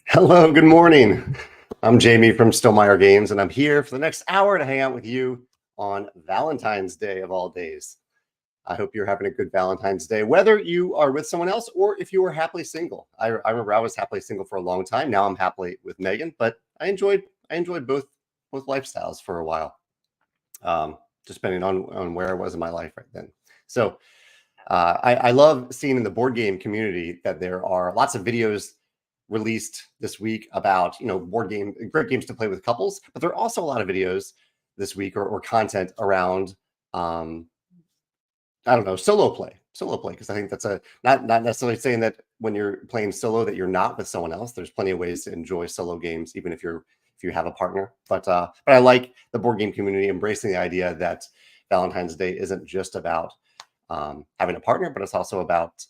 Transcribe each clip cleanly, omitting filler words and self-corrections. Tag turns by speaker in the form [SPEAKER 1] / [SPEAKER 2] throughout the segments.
[SPEAKER 1] Hello, good morning. I'm Jamey from Stonemaier Games, and I'm here for the next hour to hang out with you on Valentine's Day of all days. I hope you're having a good Valentine's Day, whether you are with someone else or if you were happily single. I remember I was happily single for a long time. Now I'm happily with Megan, but I enjoyed both lifestyles for a while, just depending on where I was in my life right then. So I love seeing in the board game community that there are lots of videos released this week about great games to play with couples, but there are also a lot of videos this week or content around I don't know, solo play, because I think that's not necessarily saying that when you're playing solo that you're not with someone else. There's plenty of ways to enjoy solo games even if you have a partner, but I like the board game community embracing the idea that Valentine's Day isn't just about having a partner, but it's also about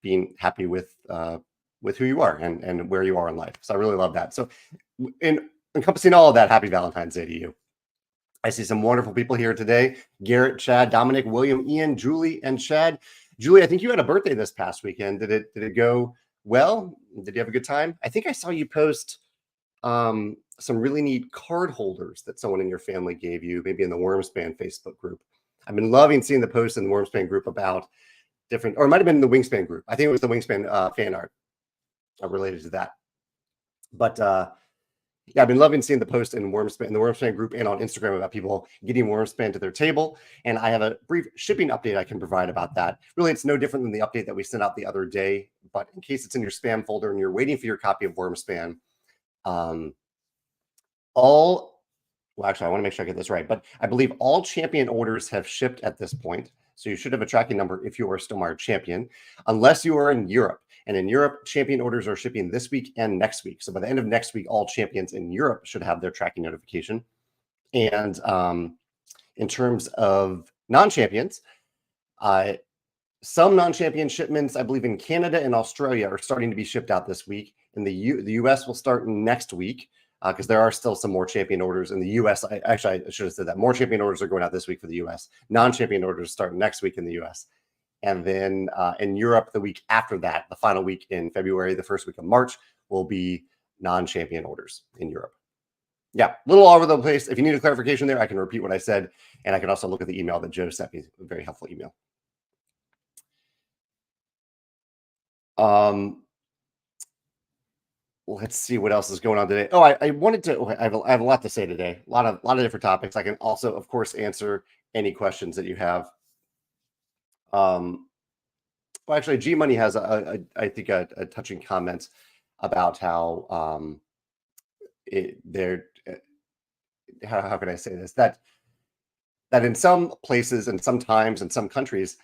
[SPEAKER 1] being happy with who you are and where you are in life. So I really love that. So in encompassing all of that, happy Valentine's Day to you. I see some wonderful people here today. Garrett, Chad, Dominic, William, Ian, Julie, and Chad. Julie, I think you had a birthday this past weekend. Did it go well? Did you have a good time? I think I saw you post some really neat card holders that someone in your family gave you, maybe in the Wyrmspan Facebook group. I've been loving seeing the posts in the Wyrmspan group about different, or it might have been in the Wingspan group. I think it was the Wingspan fan art related to that. But yeah, I've been loving seeing the post in the Wyrmspan group and on Instagram about people getting Wyrmspan to their table. And I have a brief shipping update I can provide about that. Really, it's no different than the update that we sent out the other day. But in case it's in your spam folder and you're waiting for your copy of Wyrmspan, well, actually, I want to make sure I get this right, but I believe all champion orders have shipped at this point. So you should have a tracking number if you are a Stonemaier champion, unless you are in Europe. And in Europe, champion orders are shipping this week and next week. So by the end of next week, all champions in Europe should have their tracking notification. And in terms of non-champions, some non-champion shipments, I believe in Canada and Australia, are starting to be shipped out this week. And the US will start next week because there are still some more champion orders in the US. I should have said that. More champion orders are going out this week for the US. Non-champion orders start next week in the US. And then in Europe, the week after that, the final week in February, the first week of March, will be non-champion orders in Europe. Yeah, a little all over the place. If you need a clarification there, I can repeat what I said. And I can also look at the email that Joe sent me, a very helpful email. Let's see what else is going on today. Oh, I wanted to. I have a lot to say today. A lot of different topics. I can also, of course, answer any questions that you have. Well, actually, G Money has I think a touching comment about how how can I say this, that in some places and sometimes in some countries,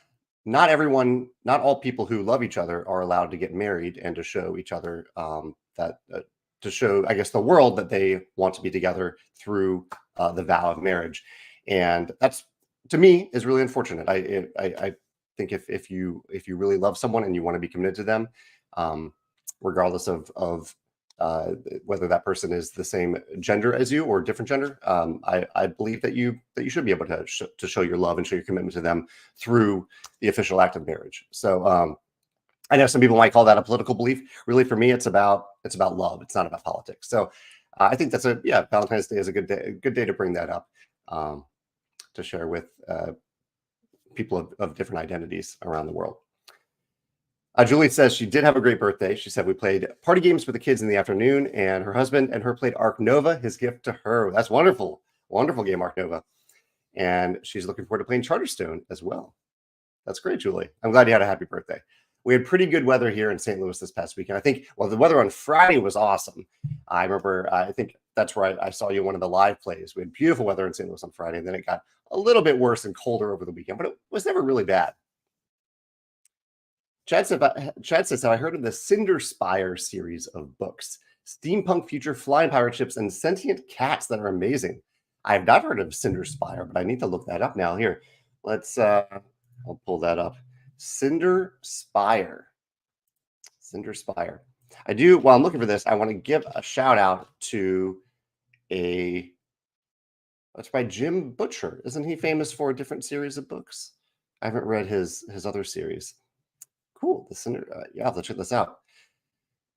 [SPEAKER 1] not all people who love each other are allowed to get married and to show each other to show, I guess, the world that they want to be together through the vow of marriage. And that's, to me, is really unfortunate. I think if you really love someone and you want to be committed to them, regardless of whether that person is the same gender as you or different gender, I believe that you should be able to show your love and show your commitment to them through the official act of marriage. So I know some people might call that a political belief. Really, for me, it's about love. It's not about politics. So I think that's Valentine's Day is a good day to bring that up, to share with people of different identities around the world. Julie says she did have a great birthday. She said we played party games with the kids in the afternoon, and her husband and her played Ark Nova, his gift to her. That's wonderful. Wonderful game, Ark Nova. And she's looking forward to playing Charterstone as well. That's great, Julie. I'm glad you had a happy birthday. We had pretty good weather here in St. Louis this past weekend. I think, well, the weather on Friday was awesome. I remember, I think that's where I saw you one of the live plays. We had beautiful weather in St. Louis on Friday, and then it got a little bit worse and colder over the weekend, but it was never really bad. Chad says, I heard of the Cinderspire series of books, steampunk future flying pirate ships and sentient cats that are amazing. I have not heard of Cinderspire, but I need to look that up now. Here, let's, I'll pull that up. Cinderspire. I do, while I'm looking for this, I want to give a shout out to that's by Jim Butcher. Isn't he famous for a different series of books? I haven't read his other series. Cool. Yeah, let's check this out.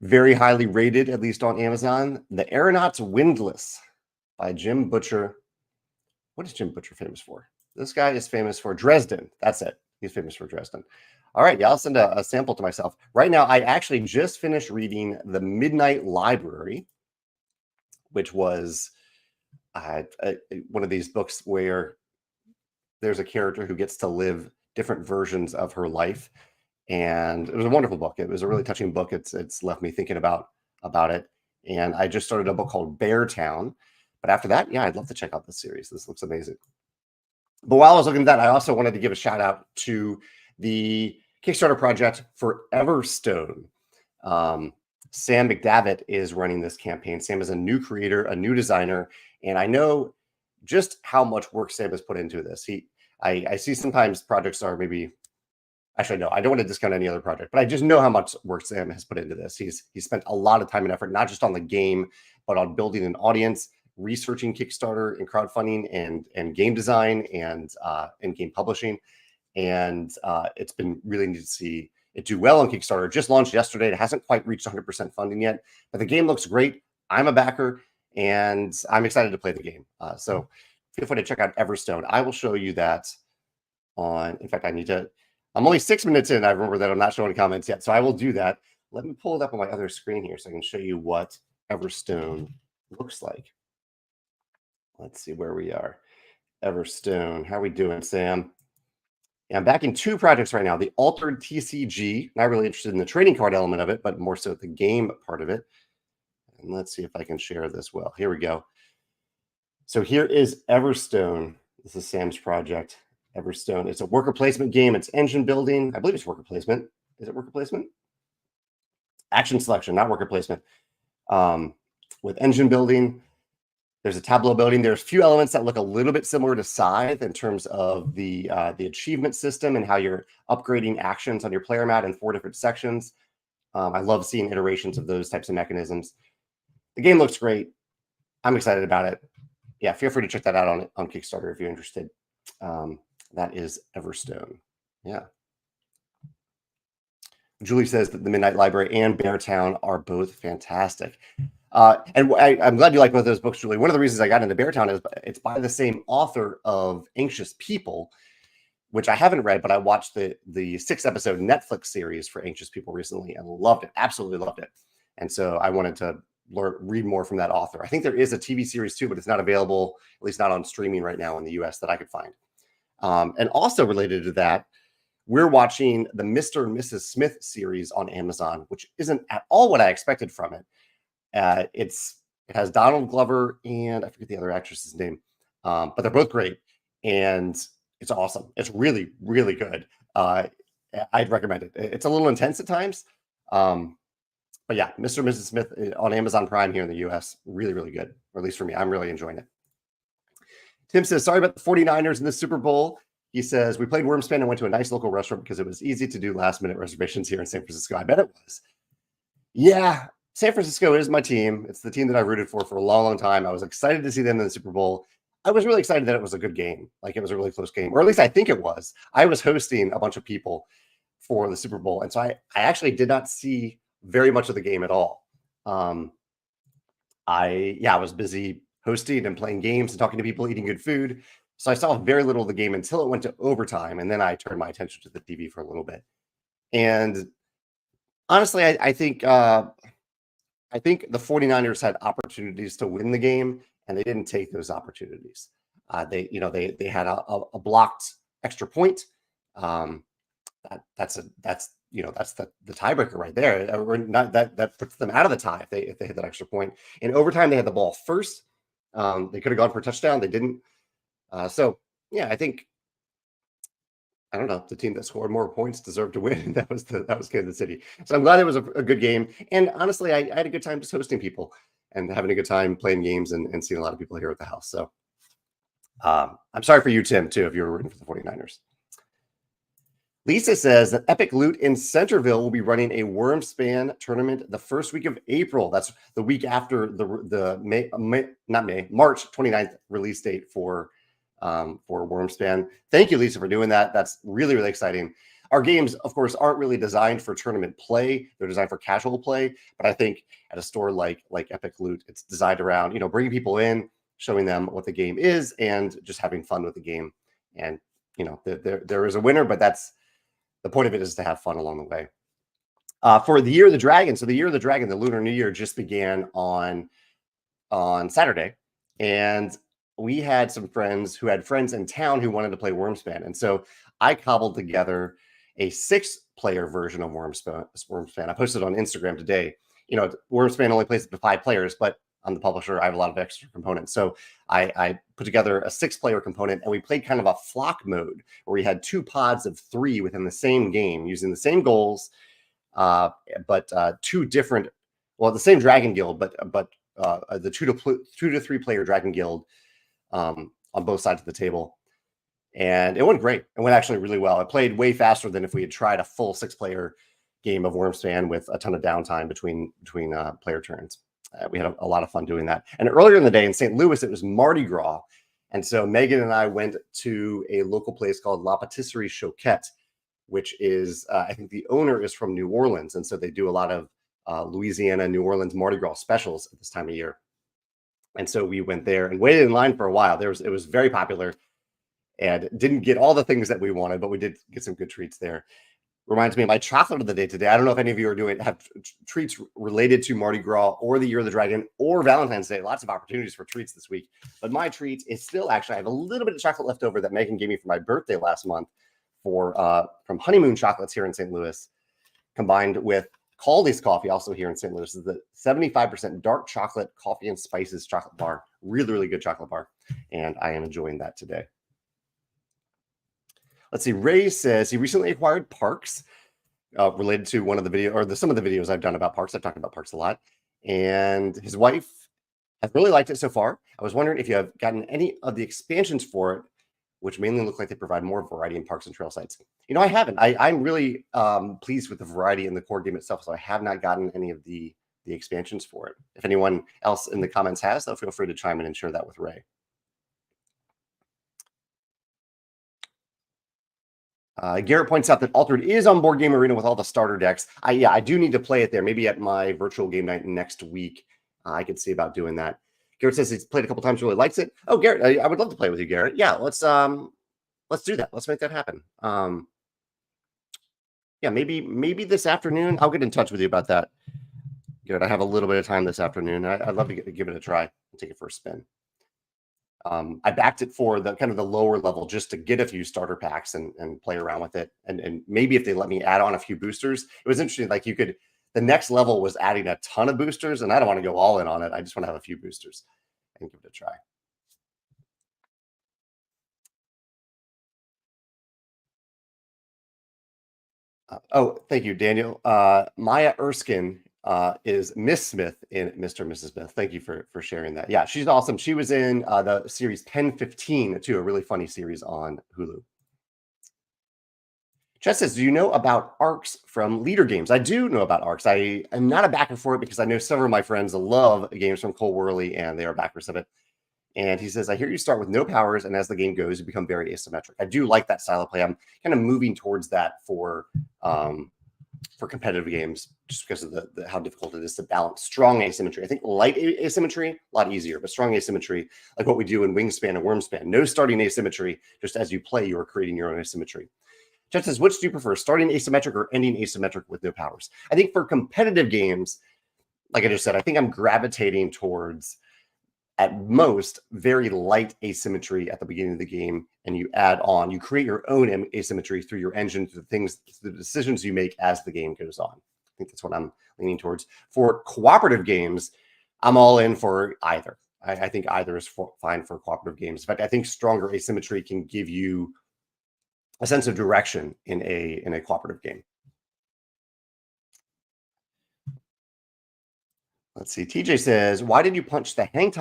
[SPEAKER 1] very highly rated, at least on Amazon. The Aeronaut's Windlass by Jim Butcher. What is Jim Butcher famous for? This guy is famous for Dresden. That's it. He's famous for Dresden. All right, yeah, I'll send a sample to myself. Right now, I actually just finished reading The Midnight Library, which was one of these books where there's a character who gets to live different versions of her life. And it was a wonderful book. It was a really touching book. It's left me thinking about it. And I just started a book called Beartown. But after that, yeah, I'd love to check out this series. This looks amazing. But while I was looking at that, I also wanted to give a shout out to the Kickstarter project for Everstone. Sam McDavitt is running this campaign. Sam is a new creator, a new designer, and I know just how much work Sam has put into this. I see sometimes projects are maybe, actually, no, I don't want to discount any other project, but I just know how much work Sam has put into this. He's spent a lot of time and effort, not just on the game, but on building an audience, researching Kickstarter and crowdfunding and game design and game publishing. And it's been really neat to see it do well on Kickstarter. It just launched yesterday. It hasn't quite reached 100% funding yet, but the game looks great. I'm a backer, and I'm excited to play the game. So feel free to check out Everstone. I will show you that on, in fact, I'm only 6 minutes in. I remember that I'm not showing comments yet, so I will do that. Let me pull it up on my other screen here so I can show you what Everstone looks like. Let's see where we are. Everstone. How are we doing, Sam? Yeah, I'm backing two projects right now. The Altered TCG. Not really interested in the trading card element of it, but more so the game part of it. And let's see if I can share this well. Here we go. So here is Everstone. This is Sam's project. Everstone. It's a worker placement game. It's engine building. I believe it's worker placement. Is it worker placement? Action selection, not worker placement. With engine building. There's a tableau building. There's a few elements that look a little bit similar to Scythe in terms of the achievement system and how you're upgrading actions on your player mat in 4 different sections. I love seeing iterations of those types of mechanisms. The game looks great. I'm excited about it. Yeah, feel free to check that out on Kickstarter if you're interested. That is Everstone. Yeah. Julie says that The Midnight Library and Beartown are both fantastic. And I'm glad you like both of those books, Julie. One of the reasons I got into Beartown is it's by the same author of Anxious People, which I haven't read, but I watched the 6-episode Netflix series for Anxious People recently and loved it, absolutely loved it. And so I wanted to read more from that author. I think there is a TV series too, but it's not available, at least not on streaming right now in the US that I could find. And also related to that, we're watching the Mr. and Mrs. Smith series on Amazon, which isn't at all what I expected from it. It has Donald Glover and I forget the other actress's name, but they're both great, and it's awesome. It's really, really good. I'd recommend it. It's a little intense at times, but yeah, Mr. and Mrs. Smith on Amazon Prime here in the US, really, really good. Or at least for me, I'm really enjoying it. Tim says, sorry about the 49ers in the Super Bowl. He says, we played Wyrmspan and went to a nice local restaurant because it was easy to do last-minute reservations here in San Francisco. I bet it was. Yeah. San Francisco is my team. It's the team that I rooted for a long, long time. I was excited to see them in the Super Bowl. I was really excited that it was a good game. Like it was a really close game, or at least I think it was. I was hosting a bunch of people for the Super Bowl. And so I actually did not see very much of the game at all. I was busy hosting and playing games and talking to people, eating good food. So I saw very little of the game until it went to overtime. And then I turned my attention to the TV for a little bit. And honestly, I think the 49ers had opportunities to win the game, and they didn't take those opportunities. They had a blocked extra point. That's the tiebreaker right there. That puts them out of the tie if they hit that extra point. In overtime, they had the ball first. They could have gone for a touchdown. They didn't. So yeah, I think, I don't know, the team that scored more points deserved to win. That was Kansas City. So I'm glad it was a good game. And honestly, I had a good time just hosting people and having a good time playing games and seeing a lot of people here at the house. So I'm sorry for you, Tim, too, if you were rooting for the 49ers. Lisa says that Epic Loot in Centerville will be running a Wyrmspan tournament the first week of April. That's the week after the March 29th release date for Wyrmspan. Thank you, Lisa, for doing that. That's really, really exciting. Our games, of course, aren't really designed for tournament play. They're designed for casual play. But I think at a store like Epic Loot, it's designed around, bringing people in, showing them what the game is, and just having fun with the game. And, there is a winner, but that's the point of it, is to have fun along the way. For the Year of the Dragon. So the Year of the Dragon, the Lunar New Year, just began on Saturday. And we had some friends who had friends in town who wanted to play Wyrmspan. And so I cobbled together a 6-player version of Wyrmspan. I posted on Instagram today. Wyrmspan only plays up to 5 players, but I'm the publisher. I have a lot of extra components. So I put together a 6-player component, and we played kind of a flock mode where we had 2 pods of 3 within the same game using the same goals, but 2 different, the same Dragon Guild, but the 2 to 3 player Dragon Guild on both sides of the table. And it went great. It went actually really well. It played way faster than if we had tried a full 6-player game of Wyrmspan with a ton of downtime between player turns. We had a lot of fun doing that. And earlier in the day in St. Louis, it was Mardi Gras. And so Megan and I went to a local place called La Patisserie Choquette, which is, I think the owner is from New Orleans. And so they do a lot of Louisiana, New Orleans Mardi Gras specials at this time of year. And so we went there and waited in line for a while. It was very popular, and didn't get all the things that we wanted, but we did get some good treats there. Reminds me of my chocolate of the day today. I don't know if any of you have treats related to Mardi Gras or the Year of the Dragon or Valentine's Day. Lots of opportunities for treats this week. But my treat is still, actually, I have a little bit of chocolate left over that Megan gave me for my birthday last month from Honeymoon Chocolates here in St. Louis, combined with Caldy's Coffee, also here in St. Louis. This is the 75% dark chocolate coffee and spices chocolate bar. Really, really good chocolate bar. And I am enjoying that today. Let's see. Ray says he recently acquired Parks, related to one of the some of the videos I've done about Parks. I've talked about Parks a lot, and his wife has really liked it so far. I was wondering if you have gotten any of the expansions for it, which mainly look like they provide more variety in parks and trail sites. I haven't. I'm really pleased with the variety in the core game itself, so I have not gotten any of the expansions for it. If anyone else in the comments has, though, feel free to chime in and share that with Ray. Garrett points out that Altered is on Board Game Arena with all the starter decks. I do need to play it there. Maybe at my virtual game night next week, I could see about doing that. Garrett says he's played a couple times, really likes it. Oh, Garrett, I would love to play with you, Garrett. Yeah, let's do that. Let's make that happen. Yeah, maybe this afternoon. I'll get in touch with you about that. Garrett, I have a little bit of time this afternoon. I'd love to give it a try and take it for a spin. I backed it for the kind of the lower level just to get a few starter packs and play around with it. And maybe if they let me add on a few boosters. It was interesting. Like the next level was adding a ton of boosters, and I don't want to go all in on it. I just want to have a few boosters and give it a try. Oh, thank you, Daniel. Maya Erskine is Miss Smith in Mr. and Mrs. Smith. Thank you for sharing that. Yeah, she's awesome. She was in the series 1015 too, a really funny series on Hulu. Chess says, do you know about ARCs from Leader Games? I do know about ARCs. I am not a backer for it because I know several of my friends love games from Cole Worley, and they are backers of it. And he says, I hear you start with no powers, and as the game goes, you become very asymmetric. I do like that style of play. I'm kind of moving towards that for competitive games, just because of how difficult it is to balance strong asymmetry. I think light asymmetry, a lot easier, but strong asymmetry, like what we do in Wingspan and Wyrmspan. No starting asymmetry, just as you play, you are creating your own asymmetry. Jeff says, which do you prefer, starting asymmetric or ending asymmetric with no powers? I think for competitive games, like I just said, I think I'm gravitating towards, at most, very light asymmetry at the beginning of the game, and you create your own asymmetry through your engine, through the decisions you make as the game goes on. I think that's what I'm leaning towards. For cooperative games, I'm all in for either. I think either is fine for cooperative games. In fact, I think stronger asymmetry can give you a sense of direction in a cooperative game. Let's see. TJ says, why did you punch the hang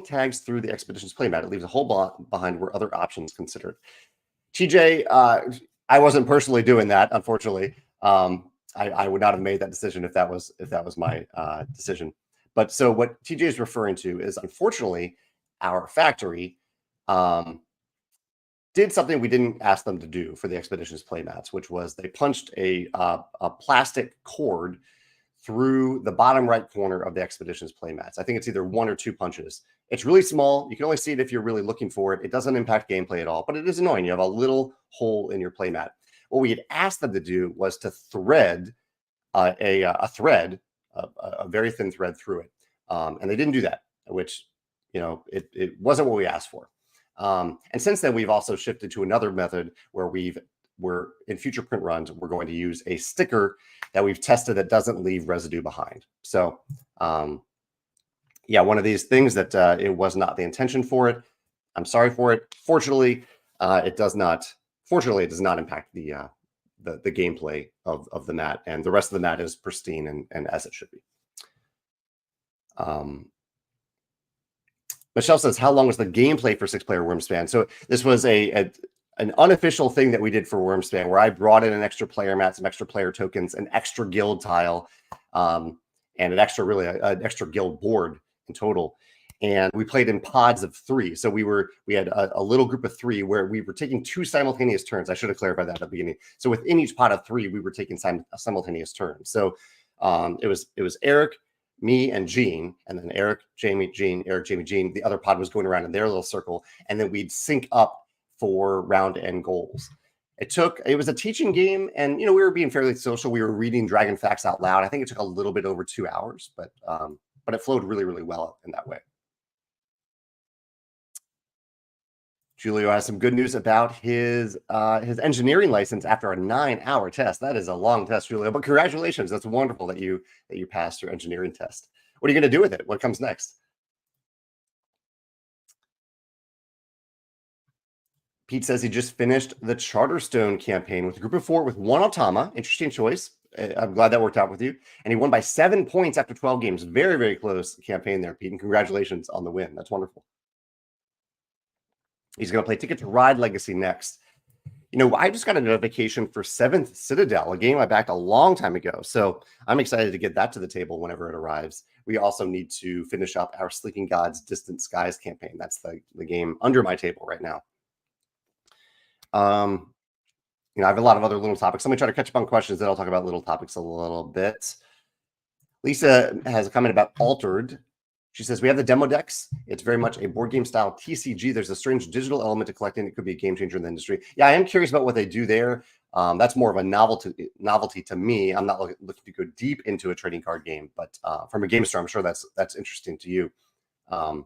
[SPEAKER 1] tags through the expedition's playmat? It leaves a whole lot behind where other options considered. TJ, I wasn't personally doing that, unfortunately. I would not have made that decision if that was my decision. But so what TJ is referring to is, unfortunately, our factory did something we didn't ask them to do for the Expeditions playmats, which was they punched a plastic cord through the bottom right corner of the Expeditions playmats. I think it's either 1 or 2 punches. It's really small. You can only see it if you're really looking for it. It doesn't impact gameplay at all, but it is annoying. You have a little hole in your playmat. What we had asked them to do was to thread a thread, a very thin thread through it. And they didn't do that, which, it wasn't what we asked for. And since then, we've also shifted to another method where we're in future print runs, we're going to use a sticker that we've tested that doesn't leave residue behind. So, yeah, one of these things that it was not the intention for it. I'm sorry for it. Fortunately, it does not. Fortunately, it does not impact the gameplay of the mat, and the rest of the mat is pristine and as it should be. Michelle says, how long was the gameplay for 6-player Wyrmspan? So this was an unofficial thing that we did for Wyrmspan, where I brought in an extra player mat, some extra player tokens, an extra guild tile, and an extra guild board in total. And we played in pods of 3. So we had a little group of 3 where we were taking 2 simultaneous turns. I should have clarified that at the beginning. So within each pod of 3, we were taking simultaneous turns. So it was Eric, me, and Gene, and then Eric, Jamey, Gene, Eric, Jamey, Gene. The other pod was going around in their little circle, and then we'd sync up for round end goals. It was a teaching game, and we were being fairly social. We were reading Dragon Facts out loud. I think it took a little bit over 2 hours, but it flowed really, really well in that way. Julio has some good news about his engineering license after a 9-hour test. That is a long test, Julio, but congratulations. That's wonderful that you passed your engineering test. What are you going to do with it? What comes next? Pete says he just finished the Charterstone campaign with a group of 4 with 1 Automa. Interesting choice. I'm glad that worked out with you. And he won by 7 points after 12 games. Very, very close campaign there, Pete. And congratulations on the win. That's wonderful. He's going to play Ticket to Ride Legacy next. I just got a notification for 7th Citadel, a game I backed a long time ago. So I'm excited to get that to the table whenever it arrives. We also need to finish up our Sleeping Gods Distant Skies campaign. That's the game under my table right now. I have a lot of other little topics. Let me try to catch up on questions, then I'll talk about little topics a little bit. Lisa has a comment about Altered. She says, we have the demo decks. It's very much a board game style TCG. There's a strange digital element to collecting. It could be a game changer in the industry. Yeah, I am curious about what they do there. That's more of a novelty to me. I'm not looking to go deep into a trading card game, but from a game store, I'm sure that's interesting to you. I'm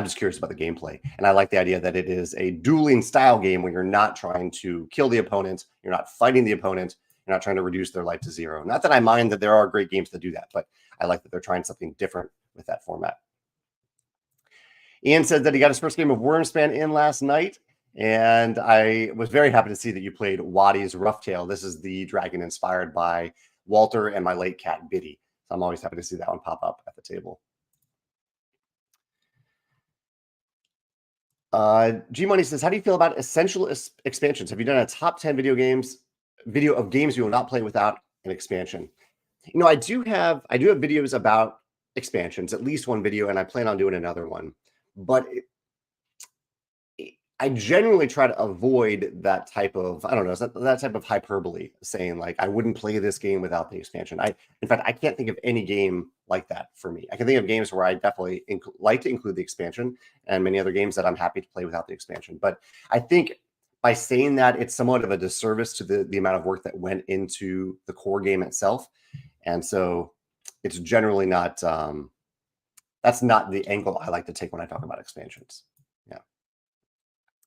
[SPEAKER 1] just curious about the gameplay. And I like the idea that it is a dueling style game where you're not trying to kill the opponent. You're not fighting the opponent. You're not trying to reduce their life to 0. Not that I mind that there are great games that do that, but I like that they're trying something different with that format. Ian said that he got his first game of Wyrmspan in last night, and I was very happy to see that you played Waddy's Rough Tale. This is the dragon inspired by Walter and my late cat, Biddy. So I'm always happy to see that one pop up at the table. G-Money says, how do you feel about essential expansions? Have you done a top 10 video of games you will not play without an expansion? I do have videos about expansions, at least one video, and I plan on doing another one. But I generally try to avoid that type of, I don't know, that type of hyperbole, saying like, I wouldn't play this game without the expansion. In fact, I can't think of any game like that for me. I can think of games where I definitely like to include the expansion, and many other games that I'm happy to play without the expansion. But I think by saying that, it's somewhat of a disservice to the amount of work that went into the core game itself. And so it's generally not, that's not the angle I like to take when I talk about expansions. Yeah.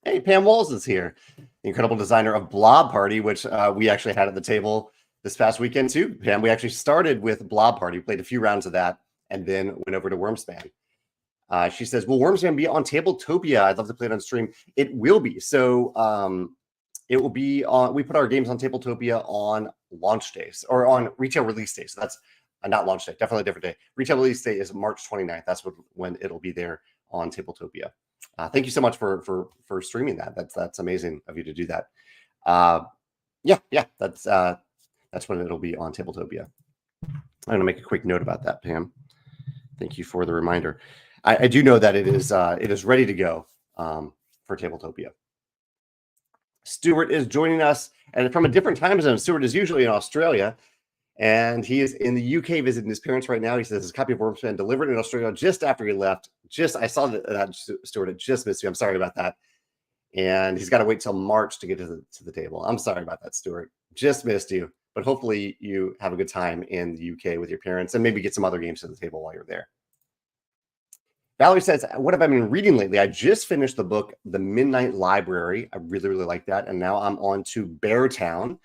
[SPEAKER 1] Hey, Pam Walls is here, the incredible designer of Blob Party, which we actually had at the table this past weekend too. Pam, we actually started with Blob Party, played a few rounds of that, and then went over to Wyrmspan. She says, will Wyrmspan be on Tabletopia? I'd love to play it on stream. It will be. So it will be on, we put our games on Tabletopia on launch days, or on retail release days. So that's not launch day, definitely a different day. Retail release day is March 29th. That's when it'll be there on Tabletopia. Thank you so much for streaming that. That's amazing of you to do that. Yeah, that's when it'll be on Tabletopia. I'm going to make a quick note about that, Pam. Thank you for the reminder. I do know that it is ready to go for Tabletopia. Stuart is joining us, and from a different time zone. Stuart is usually in Australia, and he is in the UK visiting his parents right now. He says his copy of Wyrmspan delivered in Australia just after he left. I saw that Stuart had just missed you. I'm sorry about that. And he's got to wait till March to get to the table. I'm sorry about that, Stuart. Just missed you. But hopefully you have a good time in the UK with your parents and maybe get some other games to the table while you're there. Valerie says, what have I been reading lately? I just finished the book, The Midnight Library. I really, really like that. And now I'm on to Beartown.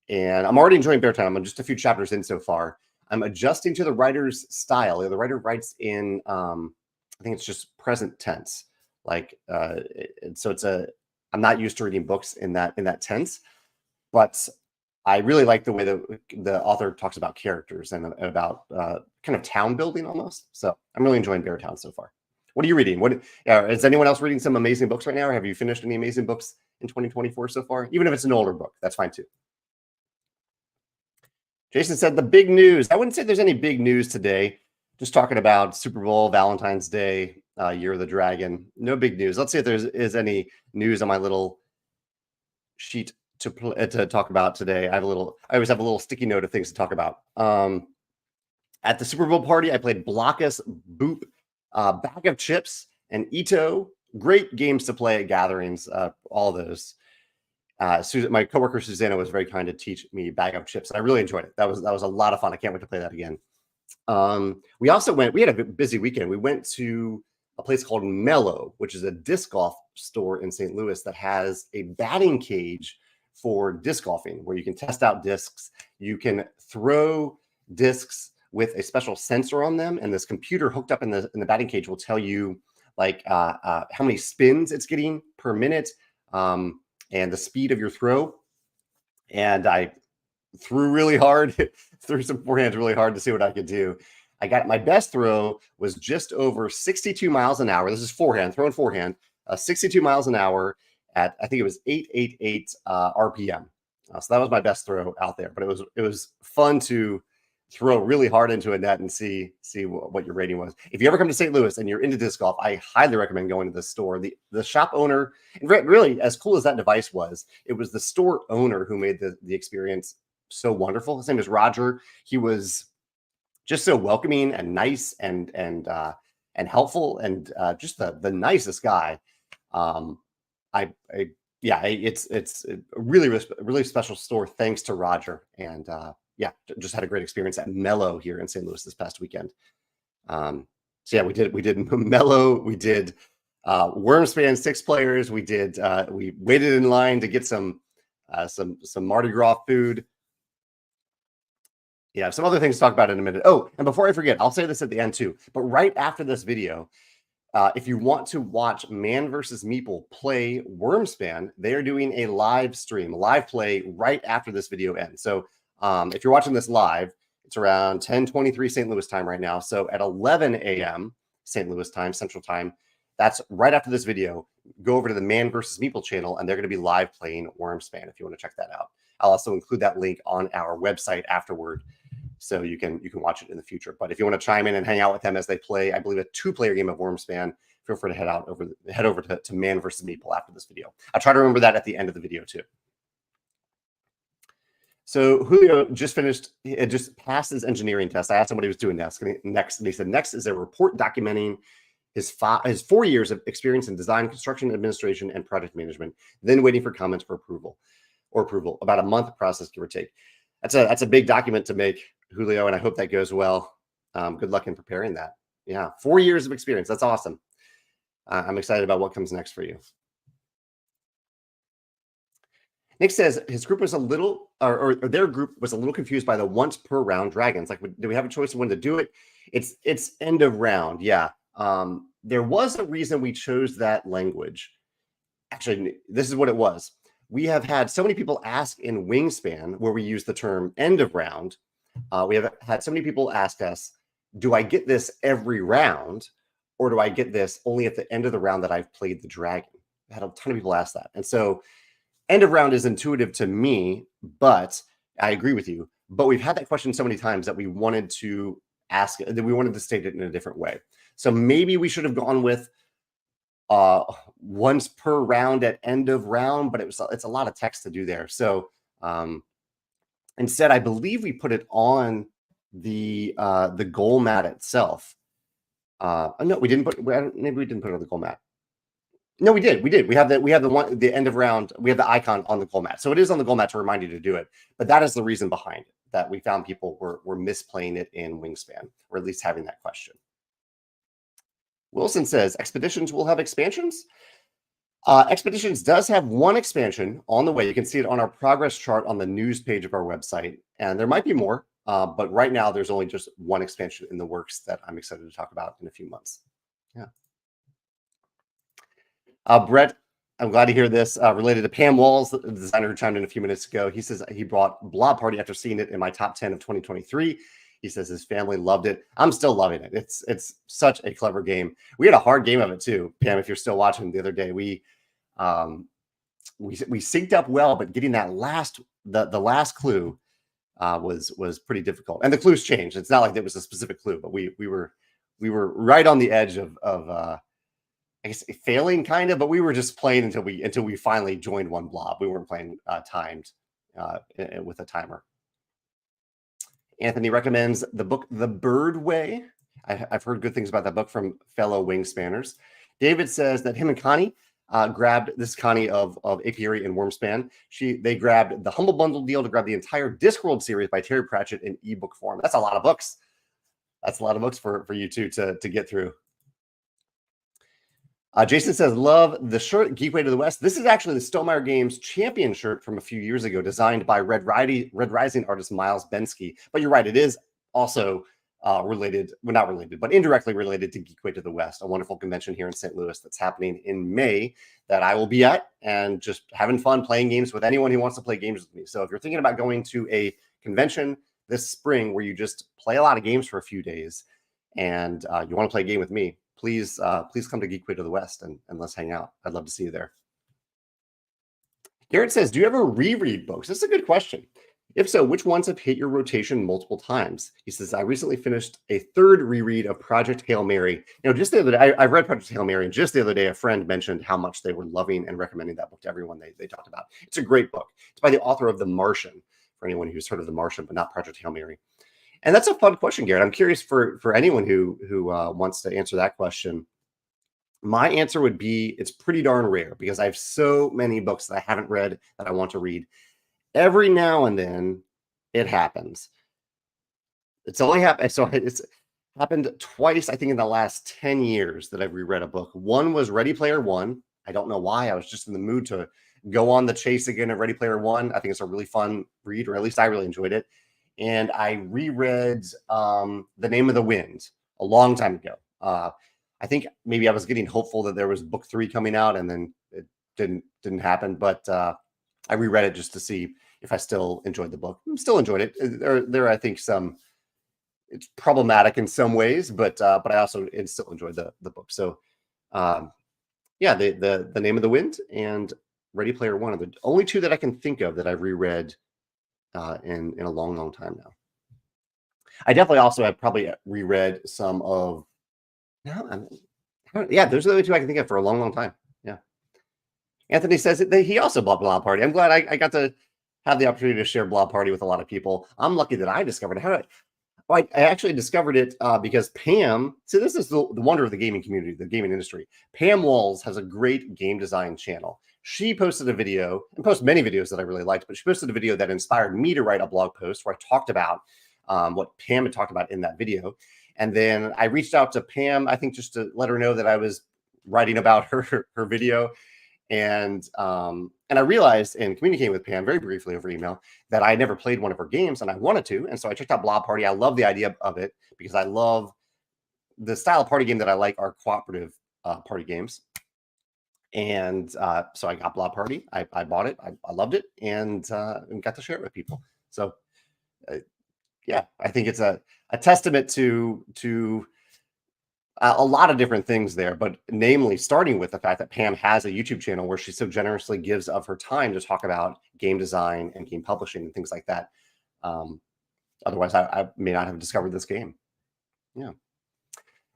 [SPEAKER 1] And I'm already enjoying Beartown. I'm just a few chapters in so far. I'm adjusting to the writer's style. The writer writes in, I think it's just present tense. So I'm not used to reading books in that tense, but I really like the way that the author talks about characters and about kind of town building almost. So I'm really enjoying Beartown so far. What are you reading? Is anyone else reading some amazing books right now? Or have you finished any amazing books in 2024 so far? Even if it's an older book, that's fine too. Jason said the big news. I wouldn't say there's any big news today. Just talking about Super Bowl, Valentine's Day, Year of the Dragon. No big news. Let's see if there is any news on my little sheet to talk about today. I always have a little sticky note of things to talk about. At the Super Bowl party, I played Blockus, Boop, Bag of Chips, and Ito. Great games to play at gatherings. All those. My coworker Susanna was very kind to teach me Bag of Chips. I really enjoyed it. That was a lot of fun. I can't wait to play that again. We had a busy weekend. We went to a place called Mellow, which is a disc golf store in St. Louis that has a batting cage for disc golfing, where you can test out discs. You can throw discs with a special sensor on them, and this computer hooked up in the batting cage will tell you how many spins it's getting per minute, and the speed of your throw. And I threw really hard, threw some forehands really hard to see what I could do. My best throw was just over 62 miles an hour. This is throwing forehand, 62 miles an hour at, I think it was 888 RPM. So that was my best throw out there. But it was fun to throw really hard into a net and see what your rating was. If you ever come to St. Louis and you're into disc golf, I highly recommend going to this store. The shop owner, and really as cool as that device was, it was the store owner who made the experience so wonderful. His name is Roger. He was just so welcoming and nice and helpful and just the nicest guy. It's a really special store thanks to Roger. And just had a great experience at Mellow here in St. Louis this past weekend. We did Mellow, we did Wyrmspan 6 players, we waited in line to get some Mardi Gras food. Yeah, some other things to talk about in a minute. Oh, and before I forget, I'll say this at the end too, but right after this video, if you want to watch Man vs. Meeple play Wyrmspan, they are doing a live play right after this video ends. So if you're watching this live, it's around 10:23 St. Louis time right now. So at 11 a.m. St. Louis time, Central Time, that's right after this video. Go over to the Man vs. Meeple channel, and they're going to be live playing Wyrmspan if you want to check that out. I'll also include that link on our website afterward, so you can watch it in the future. But if you want to chime in and hang out with them as they play, I believe, a 2-player game of Wyrmspan, feel free to head over to Man vs. Meeple after this video. I'll try to remember that at the end of the video too. So Julio just passed his engineering test. I asked him what he was doing next, and he said next is a report documenting his 4 years of experience in design, construction, administration, and project management, then waiting for comments for approval. About a month process, give or take. That's a big document to make, Julio, and I hope that goes well. Good luck in preparing that. Yeah, 4 years of experience. That's awesome. I'm excited about what comes next for you. Nick says his group was their group was a little confused by the once per round dragons. Like, do we have a choice of when to do it? It's end of round. Yeah. There was a reason we chose that language. Actually, this is what it was. We have had so many people ask in Wingspan where we use the term end of round. We have had so many people ask us, do I get this every round, or do I get this only at the end of the round that I've played the dragon? I had a ton of people ask that. And so end of round is intuitive to me, but I agree with you. But we've had that question so many times that we wanted to state it in a different way. So maybe we should have gone with once per round at end of round, but it's a lot of text to do there. So instead, I believe we put it on the goal mat itself. No, we didn't put. Maybe we didn't put it on the goal mat. No, we did. We did. We have the end of round. We have the icon on the goal mat, so it is on the goal mat to remind you to do it. But that is the reason behind it, that we found people were misplaying it in Wyrmspan, or at least having that question. Wilson says Expeditions will have expansions. Expeditions does have one expansion on the way. You can see it on our progress chart on the news page of our website, and there might be more. But right now, there's only just one expansion in the works that I'm excited to talk about in a few months. Yeah. Brett, I'm glad to hear this. Related to Pam Walls, the designer who chimed in a few minutes ago, he says he brought Blob Party after seeing it in my top 10 of 2023. He says his family loved it. I'm still loving it. It's such a clever game. We had a hard game of it too, Pam. If you're still watching, the other day we synced up well, but getting that the last clue was pretty difficult. And the clues changed. It's not like there was a specific clue, but we were right on the edge of I guess failing kind of, but we were just playing until we finally joined one blob. We weren't playing timed with a timer. Anthony recommends the book The Bird Way. I've heard good things about that book from fellow Wingspanners. David says that him and Connie grabbed this Connie of Apiary and Wyrmspan. They grabbed the Humble Bundle deal to grab the entire Discworld series by Terry Pratchett in ebook form. That's a lot of books. That's a lot of books for you two to get through. Jason says, love the shirt, Geekway to the West. This is actually the Stonemaier Games champion shirt from a few years ago, designed by Red Rising artist Miles Bensky. But you're right, it is also related, well, not related, but indirectly related to Geekway to the West, a wonderful convention here in St. Louis that's happening in May that I will be at, and just having fun playing games with anyone who wants to play games with me. So if you're thinking about going to a convention this spring where you just play a lot of games for a few days and you want to play a game with me, please come to Geekway to the West and let's hang out. I'd love to see you there. Garrett says, do you ever reread books? This is a good question. If so, which ones have hit your rotation multiple times? He says, I recently finished a third reread of Project Hail Mary. Just the other day, I read Project Hail Mary, and just the other day, a friend mentioned how much they were loving and recommending that book to everyone they talked about. It's a great book. It's by the author of The Martian, for anyone who's heard of The Martian, but not Project Hail Mary. And that's a fun question, Garrett. I'm curious for anyone who wants to answer that question. My answer would be it's pretty darn rare because I have so many books that I haven't read that I want to read. Every now and then it happens. It's only happened. So it's happened twice, I think, in the last 10 years that I've reread a book. One was Ready Player One. I don't know why. I was just in the mood to go on the chase again at Ready Player One. I think it's a really fun read, or at least I really enjoyed it. And I reread The Name of the Wind a long time ago. I think maybe I was getting hopeful that there was book 3 coming out, and then it didn't happen. But I reread it just to see if I still enjoyed the book. Still enjoyed it. There I think it's problematic in some ways, but I also still enjoyed the book. So yeah, the Name of the Wind and Ready Player One are the only two that I can think of that I've reread in a long time now. I definitely also have probably reread some of yeah, those are the only two I can think of for a long time. Yeah. Anthony says that he also bought Blob Party. I'm glad I got to have the opportunity to share Blob Party with a lot of people. I'm lucky that I discovered it. I actually discovered it because Pam, so this is the wonder of the gaming community, the gaming industry. Pam Walls has a great game design channel. She posted a video, and posted many videos that I really liked, but she posted a video that inspired me to write a blog post where I talked about what Pam had talked about in that video. And then I reached out to Pam, I think just to let her know that I was writing about her video. And I realized in communicating with Pam very briefly over email that I had never played one of her games and I wanted to. And so I checked out Blob Party. I love the idea of it because I love the style of party game that I like are cooperative party games. And so I got Blob Party. I bought it. I loved it and got to share it with people. So yeah, I think it's a testament to a lot of different things there, but namely starting with the fact that Pam has a YouTube channel where she so generously gives of her time to talk about game design and game publishing and things like that. Otherwise, I may not have discovered this game. Yeah.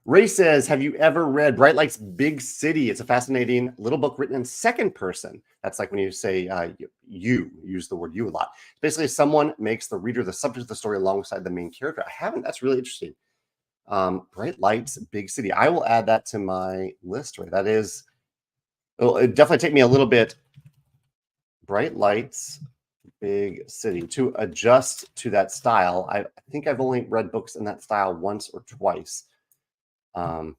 [SPEAKER 1] Ray says, have you ever read Bright Light's Big City? It's a fascinating little book written in second person. That's like when you say you use the word you a lot. Basically, someone makes the reader the subject of the story alongside the main character. I haven't. That's really interesting. Bright Light's Big City. I will add that to my list. Right. That is, it'll definitely take me a little bit. Bright Light's Big City to adjust to that style. I think I've only read books in that style once or twice. But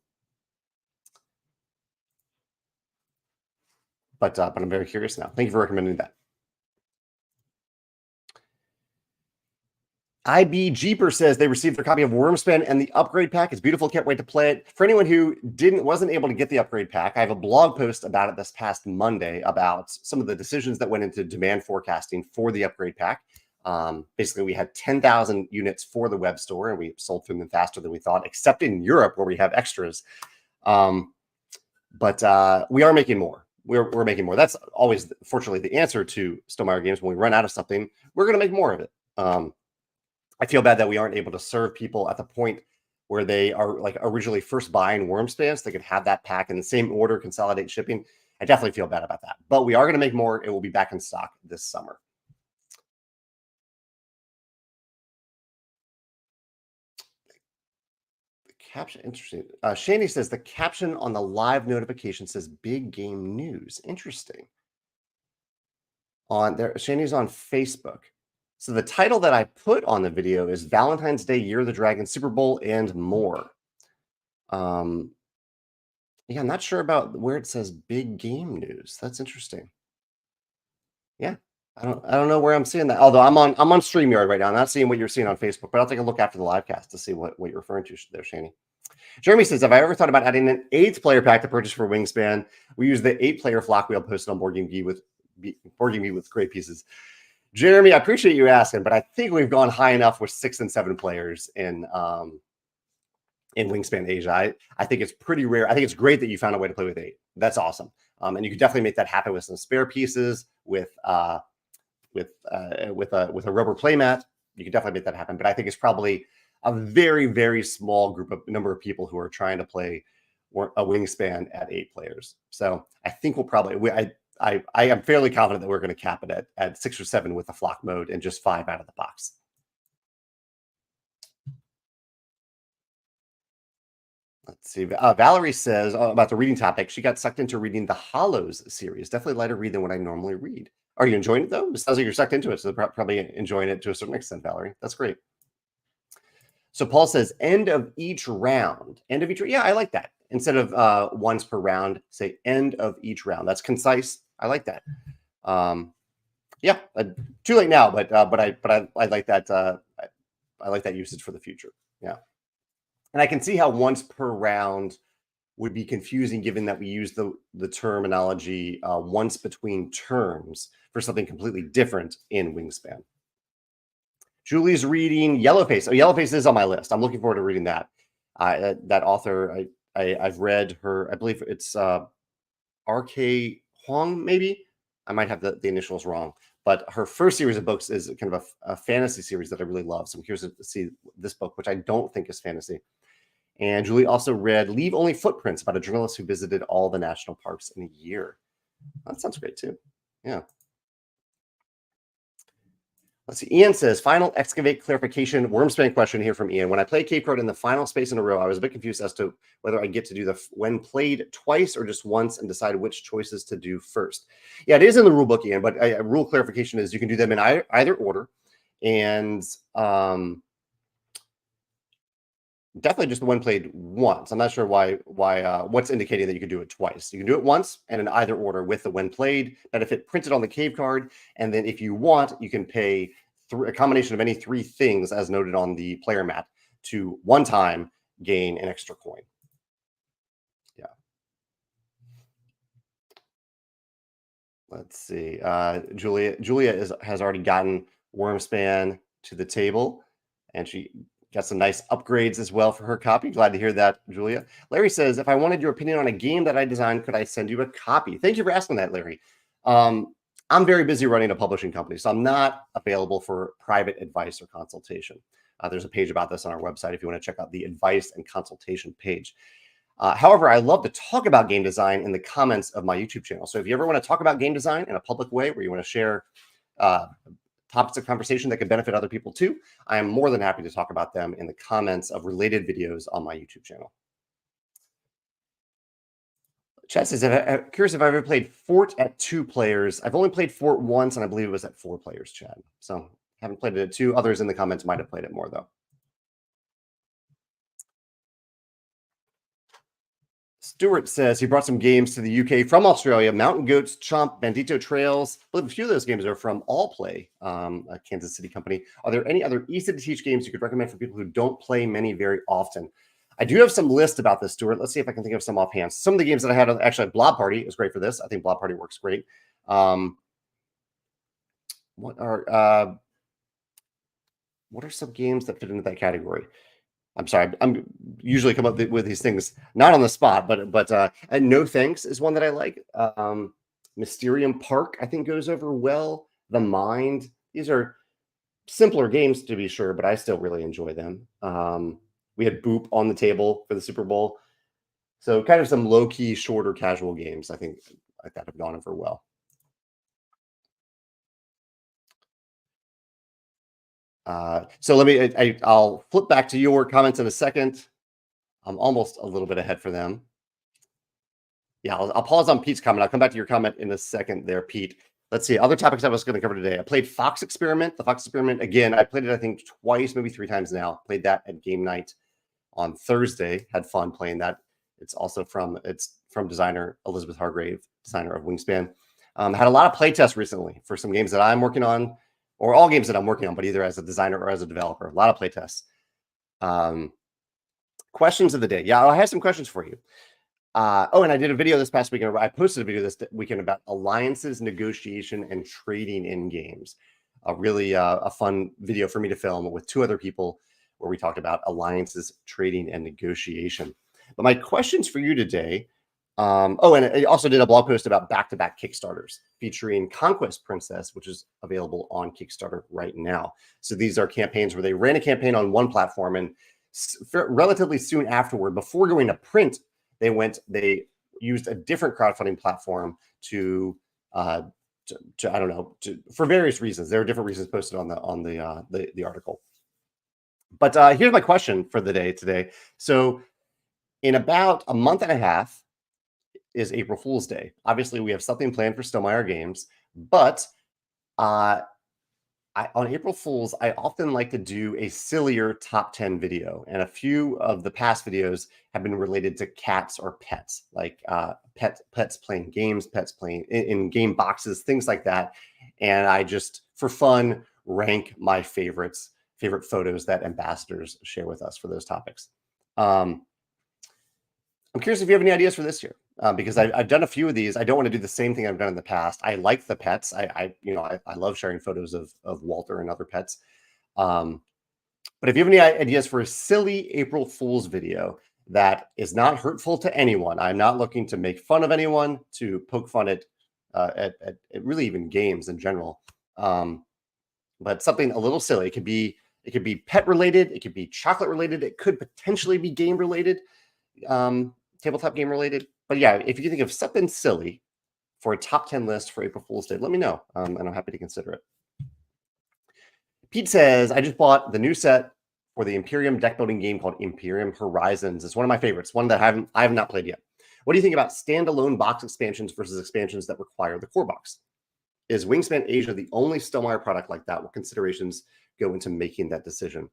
[SPEAKER 1] I'm very curious now. Thank you for recommending that. IB Jeeper says they received their copy of Wyrmspan and the upgrade pack. It's beautiful. Can't wait to play it. For anyone who wasn't able to get the upgrade pack, I have a blog post about it this past Monday about some of the decisions that went into demand forecasting for the upgrade pack. Basically, we had 10,000 units for the web store, and we sold through them faster than we thought, except in Europe where we have extras. But we are making more. We're making more. That's always, fortunately, the answer to Stonemaier Games. When we run out of something, we're going to make more of it. I feel bad that we aren't able to serve people at the point where they are like originally first buying Wyrmspan, so they could have that pack in the same order, consolidate shipping. I definitely feel bad about that. But we are going to make more. It will be back in stock this summer. The caption, interesting. Shani says the caption on the live notification says big game news. Interesting. On there, Shani's on Facebook. So the title that I put on the video is Valentine's Day, Year of the Dragon, Super Bowl, and more. Yeah, I'm not sure about where it says big game news. That's interesting. Yeah, I don't know where I'm seeing that. Although I'm on StreamYard right now. I'm not seeing what you're seeing on Facebook, but I'll take a look after the live cast to see what you're referring to there, Shani. Jeremy says, have I ever thought about adding an 8th player pack to purchase for Wyrmspan? We use the 8-player flock wheel posted on Board Game Geek with great pieces. Jeremy, I appreciate you asking, but I think we've gone high enough with 6 and 7 players in Wyrmspan Asia. I think it's pretty rare. I think it's great that you found a way to play with 8. That's awesome. And you could definitely make that happen with some spare pieces, with a rubber playmat. You could definitely make that happen. But I think it's probably a very, very small number of people who are trying to play a Wyrmspan at 8 players. So I think we'll probably I am fairly confident that we're going to cap it at 6 or 7 with the flock mode and just 5 out of the box. Let's see. Valerie says about the reading topic, she got sucked into reading the Hollows series. Definitely lighter read than what I normally read. Are you enjoying it, though? It sounds like you're sucked into it, so probably enjoying it to a certain extent, Valerie. That's great. So Paul says, end of each round. End of each. Yeah, I like that. Instead of once per round, say end of each round. That's concise. I like that. Yeah, too late now, but I like that. I like that usage for the future. Yeah, and I can see how once per round would be confusing, given that we use the terminology once between turns for something completely different in Wyrmspan. Julie's reading Yellowface. Oh, Yellowface is on my list. I'm looking forward to reading that. That author, I've read her. I believe it's R.K. Huang, maybe. I might have the initials wrong. But her first series of books is kind of a fantasy series that I really love. So I'm curious to see this book, which I don't think is fantasy. And Julie also read Leave Only Footprints, about a journalist who visited all the national parks in a year. That sounds great, too. Yeah. Let's see. Ian says, final excavate clarification Wyrmspan question here from Ian. When I play Cape Card in the final space in a row, I was a bit confused as to whether I get to do the when played twice or just once and decide which choices to do first. Yeah, it is in the rule book, Ian, but rule clarification is you can do them in either order. And definitely just the one played once. I'm not sure why what's indicating that you can do it twice. You can do it once and in either order with the when played benefit printed on the cave card. And then if you want, you can pay a combination of any 3 things as noted on the player mat to one time gain an extra coin. Yeah. Let's see. Julia has already gotten Wyrmspan to the table, and she got some nice upgrades as well for her copy. Glad to hear that, Julia. Larry says, if I wanted your opinion on a game that I designed, could I send you a copy? Thank you for asking that, Larry. I'm I'm very busy running a publishing company, so I'm not available for private advice or consultation. There's a page about this on our website if you want to check out the advice and consultation page. However, I love to talk about game design in the comments of my YouTube channel. So if you ever want to talk about game design in a public way where you want to share topics of conversation that could benefit other people too, I am more than happy to talk about them in the comments of related videos on my YouTube channel. Chad says, I'm curious if I've ever played Fort at 2 players. I've only played Fort once, and I believe it was at 4 players, Chad. So haven't played it at 2. Others in the comments might have played it more, though. Stuart says he brought some games to the UK from Australia. Mountain Goats, Chomp, Bandito Trails. I believe a few of those games are from All Play, a Kansas City company. Are there any other easy-to-teach games you could recommend for people who don't play many very often? I do have some list about this, Stuart. Let's see if I can think of some offhand. Some of the games that I had, actually, Blob Party is great for this. I think Blob Party works great. What are some games that fit into that category? I'm sorry. I'm usually come up with these things not on the spot, but and No Thanks is one that I like. Mysterium Park, I think, goes over well. The Mind. These are simpler games to be sure, but I still really enjoy them. We had Boop on the table for the Super Bowl. So kind of some low-key, shorter, casual games, I think, like that have gone over well. So let me, I'll flip back to your comments in a second. I'm almost a little bit ahead for them. Yeah, I'll pause on Pete's comment. I'll come back to your comment in a second there, Pete. Let's see, other topics I was going to cover today. I played Fox Experiment. The Fox Experiment, again, I played it, I think, twice, maybe 3 times now. Played that at game night on Thursday. Had fun playing that. It's from designer Elizabeth Hargrave, designer of Wyrmspan. Had a lot of playtests recently for some games that I'm working on, or all games that I'm working on, but either as a designer or as a developer. A lot of playtests. Questions of the day. Yeah, I have some questions for you. And I did a video this past weekend. I posted a video this weekend about alliances, negotiation, and trading in games. A fun video for me to film with 2 other people where we talked about alliances, trading, and negotiation. But my questions for you today, and I also did a blog post about back-to-back Kickstarters featuring Conquest Princess, which is available on Kickstarter right now. So these are campaigns where they ran a campaign on one platform, and relatively soon afterward, before going to print, they used a different crowdfunding platform to I don't know, for various reasons. There are different reasons posted on the article. But here's my question for the day today. So in about a month and a half is April Fool's Day. Obviously, we have something planned for Stonemaier Games, but on April Fool's, I often like to do a sillier top 10 video, and a few of the past videos have been related to cats or pets, like pets playing games, pets playing in game boxes, things like that. And I just, for fun, rank my favorite photos that ambassadors share with us for those topics. I'm curious if you have any ideas for this year. Because I've done a few of these. I don't want to do the same thing I've done in the past. I like the pets. I love sharing photos of Walter and other pets. But if you have any ideas for a silly April Fool's video that is not hurtful to anyone, I'm not looking to make fun of anyone, to poke fun at really even games in general. But something a little silly. It could be pet related. It could be chocolate related. It could potentially be game related, tabletop game related. But yeah, if you can think of something silly for a top 10 list for April Fool's Day, let me know, and I'm happy to consider it. Pete says, I just bought the new set for the Imperium deck building game called Imperium Horizons. It's one of my favorites, one that I have not played yet. What do you think about standalone box expansions versus expansions that require the core box? Is Wyrmspan Asia the only Stonemaier product like that? What considerations go into making that decision?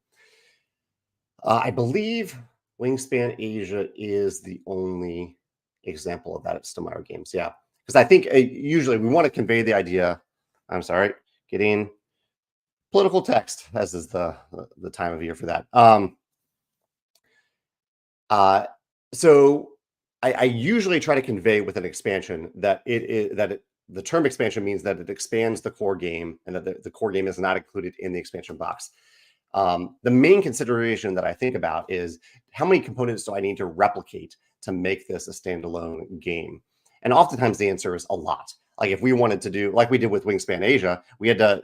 [SPEAKER 1] I believe Wyrmspan Asia is the only example of that at Stonemaier Games. Yeah, because I think usually we want to convey the idea. I'm sorry, getting political text, as is the time of year for that. So I usually try to convey with an expansion that the term expansion means that it expands the core game, and that the core game is not included in the expansion box. The main consideration that I think about is how many components do I need to replicate to make this a standalone game? And oftentimes the answer is a lot. Like if we wanted to do like we did with Wyrmspan Asia, we had to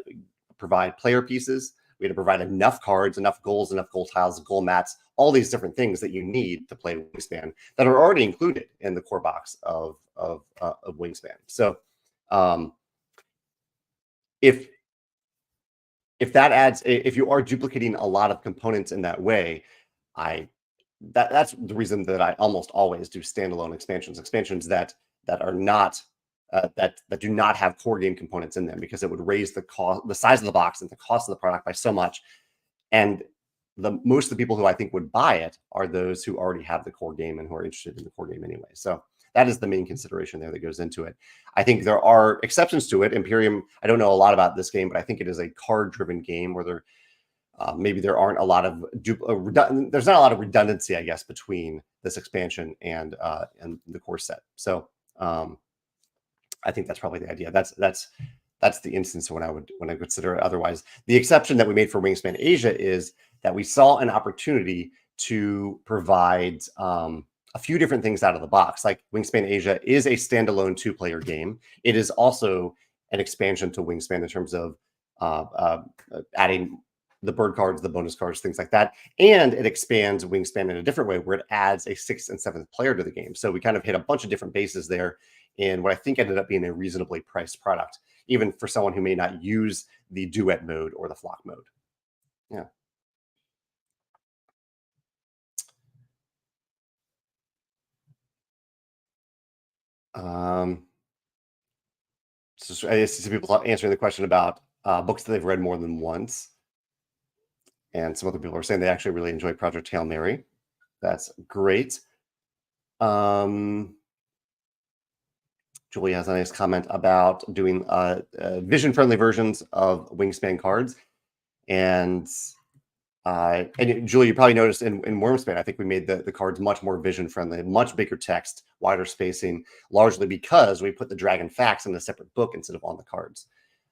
[SPEAKER 1] provide player pieces. We had to provide enough cards, enough goals, enough goal tiles, goal mats, all these different things that you need to play Wyrmspan that are already included in the core box of Wyrmspan. So if that adds, if you are duplicating a lot of components in that way, that's the reason that I almost always do standalone expansions that are not that do not have core game components in them, because it would raise the cost, the size of the box, and the cost of the product by so much. And most of the people who I think would buy it are those who already have the core game and who are interested in the core game anyway. So that is the main consideration there that goes into it. I think there are exceptions to it. Imperium, I don't know a lot about this game, but I think it is a card-driven game where there maybe there aren't a lot of there's not a lot of redundancy, I guess, between this expansion and the core set. So I think that's probably the idea. That's the instance when I would consider it otherwise. The exception that we made for Wyrmspan Asia is that we saw an opportunity to provide a few different things out of the box. Like Wyrmspan Asia is a standalone 2-player game. It is also an expansion to Wyrmspan in terms of adding the bird cards, the bonus cards, things like that. And it expands Wyrmspan in a different way where it adds a 6th and 7th player to the game. So we kind of hit a bunch of different bases there in what I think ended up being a reasonably priced product, even for someone who may not use the duet mode or the flock mode. Yeah. So I see some people answering the question about books that they've read more than once. And some other people are saying they actually really enjoy Project Hail Mary. That's great. Julie has a nice comment about doing vision-friendly versions of Wyrmspan cards. And Julie, you probably noticed in Wyrmspan, I think we made the cards much more vision-friendly, much bigger text, wider spacing, largely because we put the dragon facts in a separate book instead of on the cards.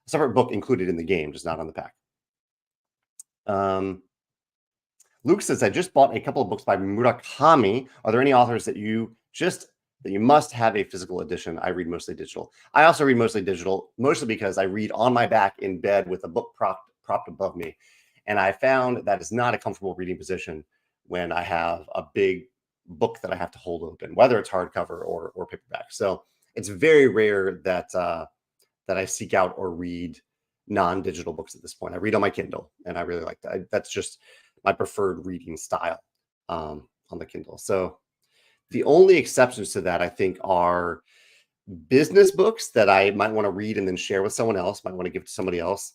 [SPEAKER 1] A separate book included in the game, just not on the pack. Luke says, I just bought a couple of books by Murakami. Are there any authors that you must have a physical edition? I read mostly digital. I also read mostly digital, mostly because I read on my back in bed with a book propped above me. And I found that is not a comfortable reading position when I have a big book that I have to hold open, whether it's hardcover or paperback. So it's very rare that I seek out or read non-digital books at this point. I read on my Kindle, and I really like that. That's just my preferred reading style on the Kindle. So the only exceptions to that, I think, are business books that I might want to read and then share with someone else, might want to give to somebody else.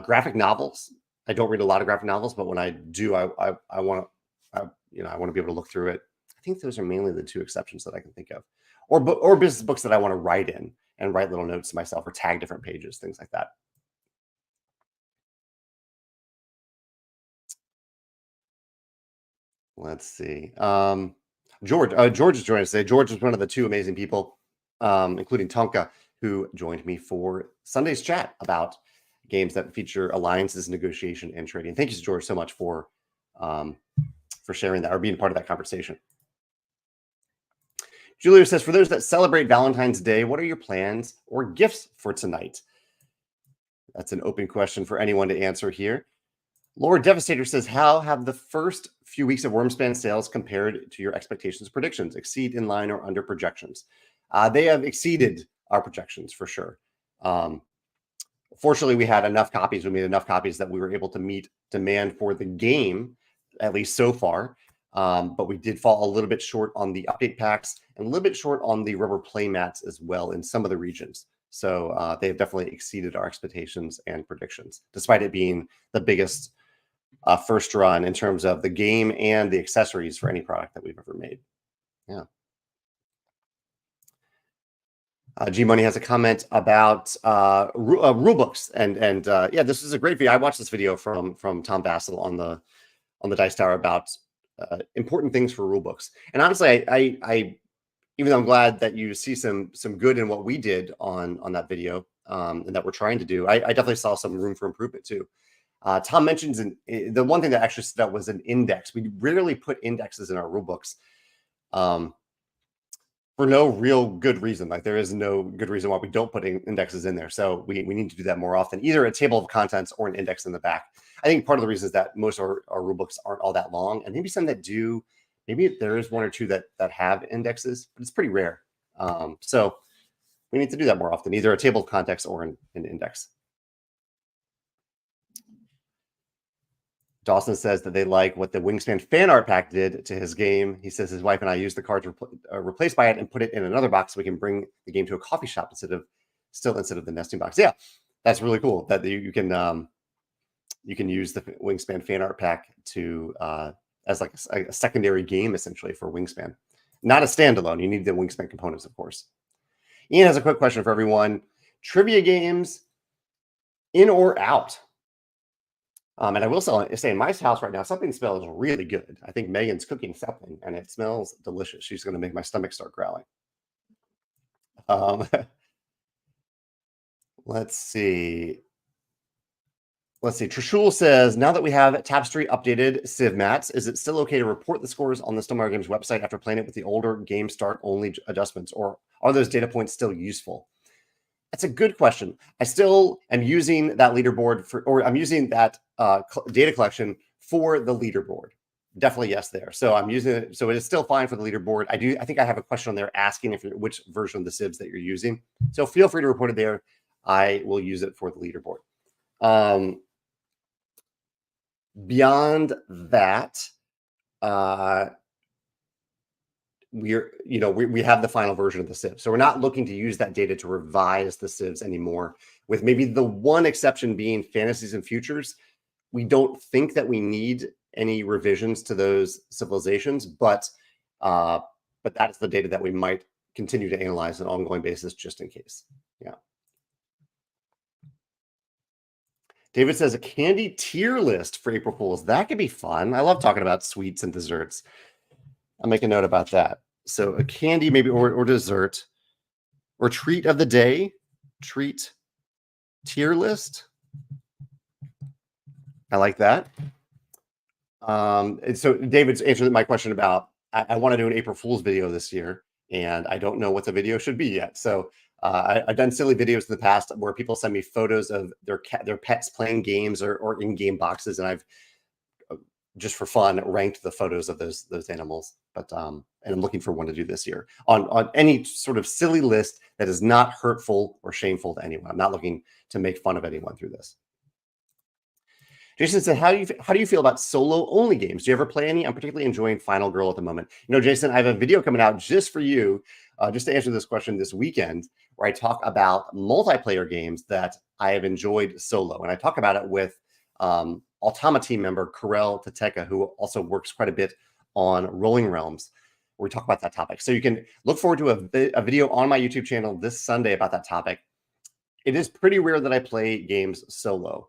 [SPEAKER 1] Graphic novels. I don't read a lot of graphic novels, but when I do, I want to, I want to be able to look through it. I think those are mainly the two exceptions that I can think of, or business books that I want to write in and write little notes to myself or tag different pages, things like that. Let's see. George is joining us today. George was one of the 2 amazing people, including Tonka, who joined me for Sunday's chat about games that feature alliances, negotiation, and trading. Thank you, George, so much for sharing that or being part of that conversation. Julia says, for those that celebrate Valentine's Day, what are your plans or gifts for tonight? That's an open question for anyone to answer here. Laura Devastator says, how have the first few weeks of Wyrmspan sales compared to your expectations, predictions, exceed, in line, or under projections? They have exceeded our projections for sure. Fortunately, we had enough copies. We made enough copies that we were able to meet demand for the game, at least so far. But we did fall a little bit short on the update packs and a little bit short on the rubber play mats as well in some of the regions. So they've definitely exceeded our expectations and predictions, despite it being the biggest first run in terms of the game and the accessories for any product that we've ever made. Yeah. G Money has a comment about rule books, and yeah, this is a great video. I watched this video from Tom Vassell on the Dice Tower about important things for rule books. And honestly, I even though I'm glad that you see some good in what we did on that video and that we're trying to do, I definitely saw some room for improvement too. Tom mentions the one thing that actually stood out was an index. We rarely put indexes in our rule books. for no real good reason. Like there is no good reason why we don't put indexes in there. So we need to do that more often, either a table of contents or an index in the back. I think part of the reason is that most of our rule books aren't all that long, and maybe some that do. Maybe there is one or two that have indexes, but it's pretty rare. So we need to do that more often, either a table of contents or an index. Dawson says that they like what the Wyrmspan fan art pack did to his game. He says his wife and I used the card to replace by it and put it in another box so we can bring the game to a coffee shop instead of the nesting box. Yeah, that's really cool that you can use the Wyrmspan fan art pack to as like a secondary game essentially for Wyrmspan. Not a standalone. You need the Wyrmspan components, of course. Ian has a quick question for everyone. Trivia games, in or out? And I will say in my house right now, something smells really good. I think Megan's cooking something, and it smells delicious. She's going to make my stomach start growling. Let's see. Trishul says, now that we have Tapestry updated Civ mats, is it still okay to report the scores on the Stonemaier Games website after playing it with the older game start only adjustments, or are those data points still useful? That's a good question. I still am using that leaderboard or I'm using that data collection for the leaderboard. Definitely yes there. So I'm using it. So it is still fine for the leaderboard. I think I have a question on there asking which version of the Civs that you're using. So feel free to report it there. I will use it for the leaderboard. Beyond that, we have the final version of the Civ. So we're not looking to use that data to revise the Civs anymore, with maybe the one exception being fantasies and futures. We don't think that we need any revisions to those civilizations, but that's the data that we might continue to analyze on an ongoing basis just in case. Yeah. David says a candy tier list for April Fools. That could be fun. I love talking about sweets and desserts. I'll make a note about that. So a candy maybe or dessert or treat of the day, treat tier list. I like that. And so David's answered my question about I want to do an April Fool's video this year, and I don't know what the video should be yet. So I've done silly videos in the past where people send me photos of their pets playing games or in-game boxes, and I've just for fun ranked the photos of those animals. But and I'm looking for one to do this year on any sort of silly list that is not hurtful or shameful to anyone. I'm not looking to make fun of anyone through this. Jason said, how do you feel about solo only games? Do you ever play any? I'm particularly enjoying Final Girl at the moment. Jason, I have a video coming out just for you, just to answer this question this weekend, where I talk about multiplayer games that I have enjoyed solo. And I talk about it with Automa team member Karel Tateka, who also works quite a bit on Rolling Realms, where we talk about that topic. So you can look forward to a video on my YouTube channel this Sunday about that topic. It is pretty rare that I play games solo.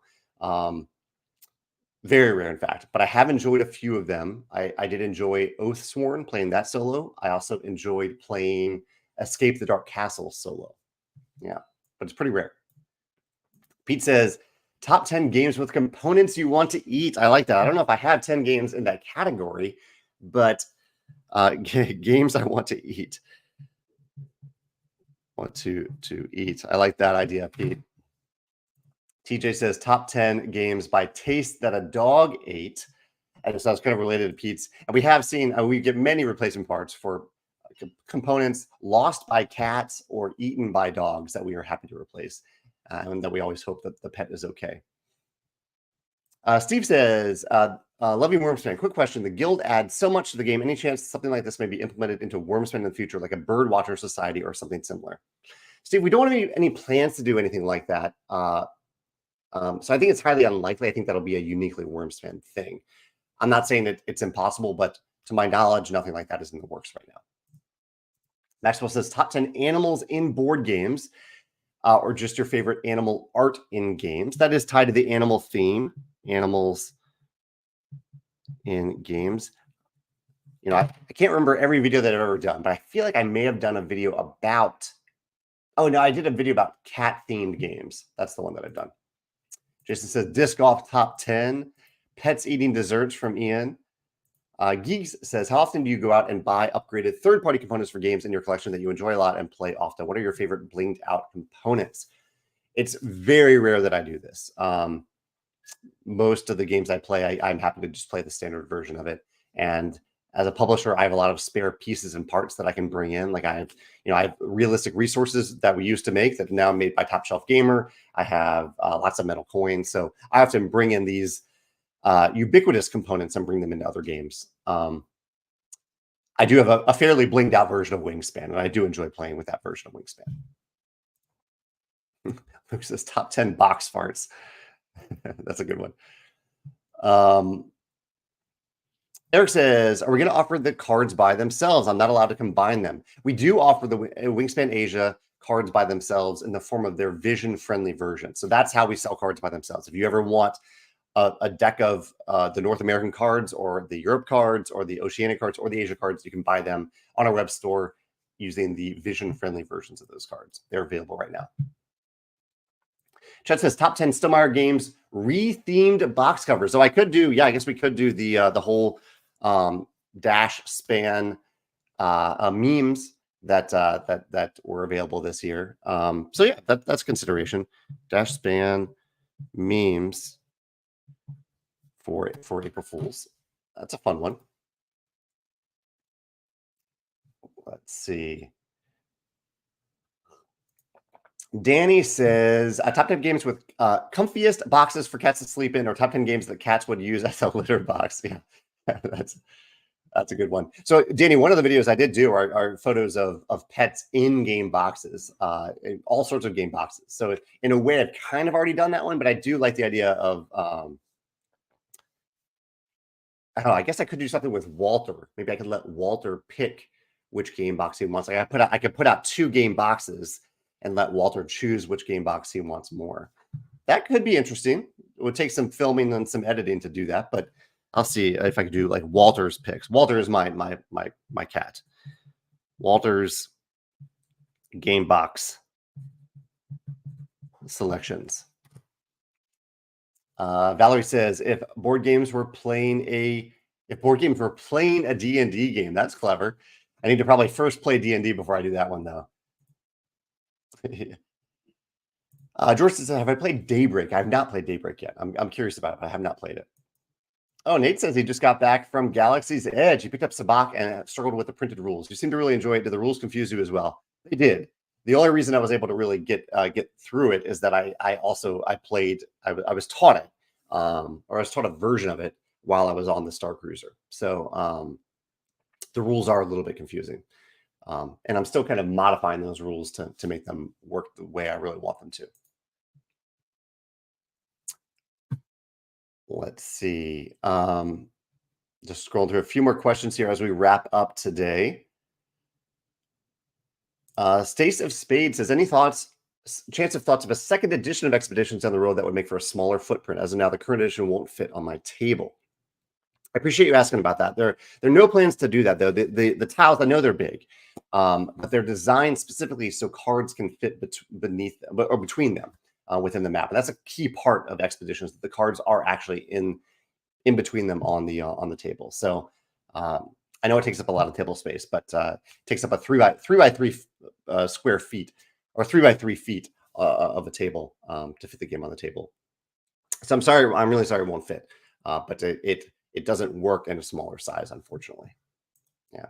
[SPEAKER 1] Very rare, in fact, but I have enjoyed a few of them. I did enjoy Oathsworn, playing that solo. I also enjoyed playing Escape the Dark Castle solo. Yeah, but it's pretty rare. Pete says, top 10 games with components you want to eat. I like that. I don't know if I have 10 games in that category, but games I want to eat. Want to eat. I like that idea, Pete. TJ says top 10 games by taste that a dog ate. And so that's kind of related to Pete's. And we have seen, we get many replacement parts for components lost by cats or eaten by dogs that we are happy to replace. And that we always hope that the pet is okay. Steve says, love you, Wyrmspan. Quick question. The guild adds so much to the game. Any chance something like this may be implemented into Wyrmspan in the future, like a bird watcher society or something similar? Steve, we don't have any plans to do anything like that. So I think it's highly unlikely. I think that'll be a uniquely Wyrmspan thing. I'm not saying that it's impossible, but to my knowledge, nothing like that is in the works right now. Maxwell says top 10 animals in board games, or just your favorite animal art in games. That is tied to the animal theme, animals in games. I can't remember every video that I've ever done, but I feel like I may have done a video about, oh no, I did a video about cat themed games. That's the one that I've done. Jason says disc golf top 10, pets eating desserts from Ian. Geeks says, how often do you go out and buy upgraded third-party components for games in your collection that you enjoy a lot and play often? What are your favorite blinged out components? It's very rare that I do this. Most of the games I play, I'm happy to just play the standard version of it. And as a publisher, I have a lot of spare pieces and parts that I can bring in. Like I have realistic resources that we used to make that are now made by Top Shelf Gamer. I have lots of metal coins. So I often bring in these ubiquitous components and bring them into other games. I do have a fairly blinged out version of Wyrmspan, and I do enjoy playing with that version of Wyrmspan. Luke says top 10 box farts. That's a good one. Eric says, are we going to offer the cards by themselves? I'm not allowed to combine them. We do offer the Wyrmspan Asia cards by themselves in the form of their vision-friendly version. So that's how we sell cards by themselves. If you ever want a deck of the North American cards or the Europe cards or the Oceanic cards or the Asia cards, you can buy them on our web store using the vision-friendly versions of those cards. They're available right now. Chet says top 10 Stonemaier Games re-themed box covers. So I could do, I guess we could do the whole dash span memes that were available this year. So yeah, that's consideration. Dash span memes for April Fools. That's a fun one. Let's see. Danny says, top 10 games with comfiest boxes for cats to sleep in, or top 10 games that cats would use as a litter box. Yeah, that's a good one. So, Danny, one of the videos I did do are photos of pets in game boxes, in all sorts of game boxes. So, in a way, I've kind of already done that one, but I do like the idea of, I don't know, I guess I could do something with Walter. Maybe I could let Walter pick which game box he wants. Like I could put out 2 game boxes and let Walter choose which game box he wants more. That could be interesting. It would take some filming and some editing to do that, but I'll see if I could do like Walter's picks. Walter is my cat. Walter's game box selections. Valerie says, if board games were playing a D&D game, that's clever. I need to probably first play D&D before I do that one, though. George says, have I played Daybreak? I have not played Daybreak yet. I'm curious about it, but I have not played it. Oh, Nate says he just got back from Galaxy's Edge. He picked up Sabacc and struggled with the printed rules. You seem to really enjoy it. Did the rules confuse you as well? They did. The only reason I was able to really get through it is that I was taught it, or I was taught a version of it while I was on the Star Cruiser. So the rules are a little bit confusing. And I'm still kind of modifying those rules to make them work the way I really want them to. Let's see. Just scrolling through a few more questions here as we wrap up today. Stace of Spade says, any chance of thoughts of a second edition of Expeditions down the road that would make for a smaller footprint? As of now, the current edition won't fit on my table. I appreciate you asking about that. There are no plans to do that, though. The tiles, I know they're big, but they're designed specifically so cards can fit beneath them, or between them within the map. And that's a key part of Expeditions, that the cards are actually in between them on the table. So I know it takes up a lot of table space, but it takes up a 3 by 3 square feet, or 3 by 3 feet of a table to fit the game on the table. So I'm really sorry it won't fit, but it doesn't work in a smaller size, unfortunately. Yeah.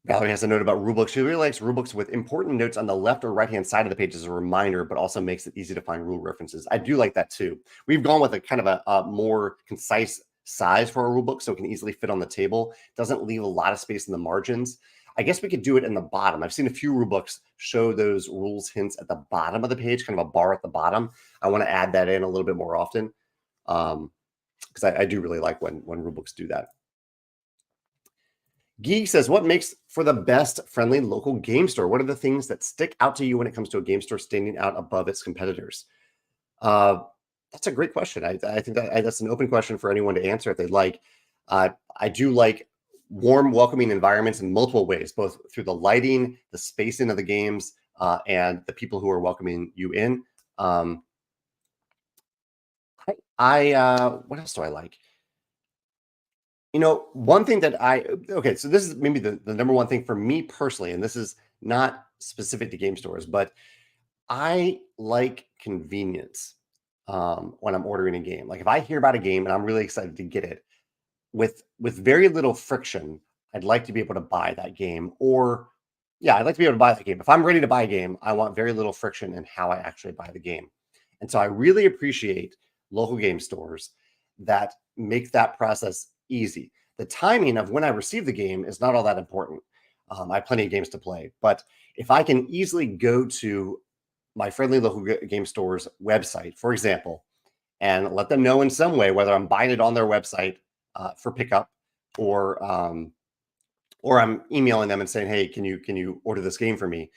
[SPEAKER 1] Valerie has a note about rulebooks. She really likes rulebooks with important notes on the left or right-hand side of the page as a reminder, but also makes it easy to find rule references. I do like that too. We've gone with a kind of a more concise size for our rulebook, so it can easily fit on the table. Doesn't leave a lot of space in the margins. I guess we could do it in the bottom. I've seen a few rulebooks show those rules hints at the bottom of the page, kind of a bar at the bottom. I want to add that in a little bit more often, because I do really like when rulebooks do that. Geek says, what makes for the best friendly local game store? What are the things that stick out to you when it comes to a game store standing out above its competitors? That's a great question. I think that's an open question for anyone to answer if they'd like. I do like warm, welcoming environments in multiple ways, both through the lighting, the spacing of the games, and the people who are welcoming you in. What else do I like? One thing that okay, so this is maybe the number one thing for me personally, and this is not specific to game stores, but I like convenience when I'm ordering a game. Like if I hear about a game and I'm really excited to get it, with very little friction, I'd like to be able to buy that game. Or yeah, I'd like to be able to buy that game. If I'm ready to buy a game, I want very little friction in how I actually buy the game. And so I really appreciate local game stores that make that process easy. The timing of when I receive the game is not all that important. I have plenty of games to play, but if I can easily go to my friendly local game store's website, for example, and let them know in some way whether I'm buying it on their website for pickup, or I'm emailing them and saying, "Hey, can you order this game for me?"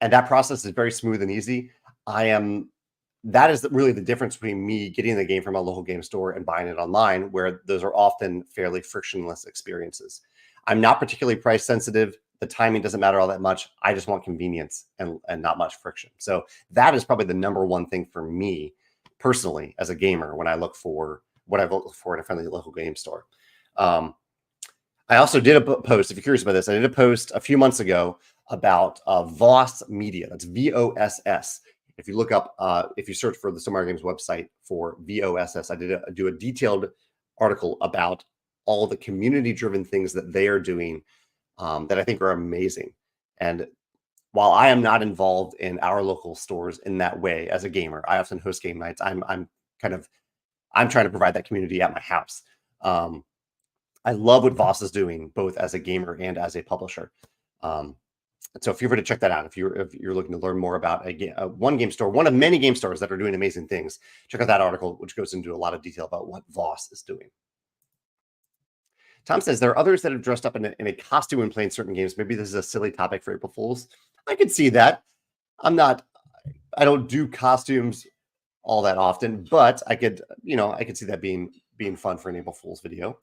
[SPEAKER 1] And that process is very smooth and easy. That is really the difference between me getting the game from a local game store and buying it online, where those are often fairly frictionless experiences. I'm not particularly price sensitive. The timing doesn't matter all that much. I just want convenience and not much friction. So that is probably the number one thing for me personally as a gamer when I look for what I look for in a friendly local game store. I also did a post, if you're curious about this, I did a post a few months ago about Voss Media. That's VOSS. If you look up, if you search for the Stonemaier Games website for VOSS, I do a detailed article about all the community-driven things that they are doing that I think are amazing. And while I am not involved in our local stores in that way as a gamer, I often host game nights. I'm trying to provide that community at my house. I love what Voss is doing, both as a gamer and as a publisher. So feel free to check that out if you're looking to learn more about one game store, one of many game stores that are doing amazing things. Check out that article, which goes into a lot of detail about what Voss is doing. Tom says there are others that have dressed up in a costume and playing certain games. Maybe this is a silly topic for April Fools. I could see that. I don't do costumes all that often, but I could see that being fun for an April Fool's video.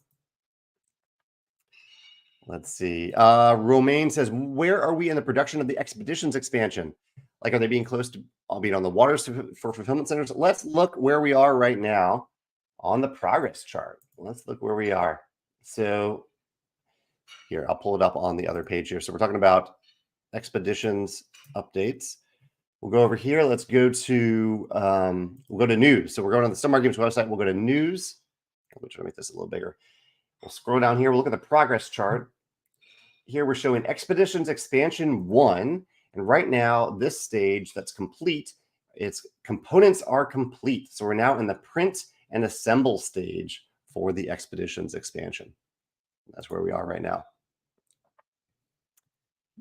[SPEAKER 1] Let's see. Romaine says, where are we in the production of the Expeditions expansion? Like, are they being close to being on the waters for fulfillment centers? Let's look where we are right now on the progress chart. Let's look where we are. So here, I'll pull it up on the other page here. So we're talking about Expeditions updates. We'll go over here. Let's go to news. So we're going on the Stonemaier Games website. We'll go to news. I'll try to make this a little bigger. We'll scroll down here. We'll look at the progress chart. Here we're showing Expeditions Expansion 1. And right now, this stage that's complete, its components are complete. So we're now in the print and assemble stage for the Expeditions expansion. That's where we are right now.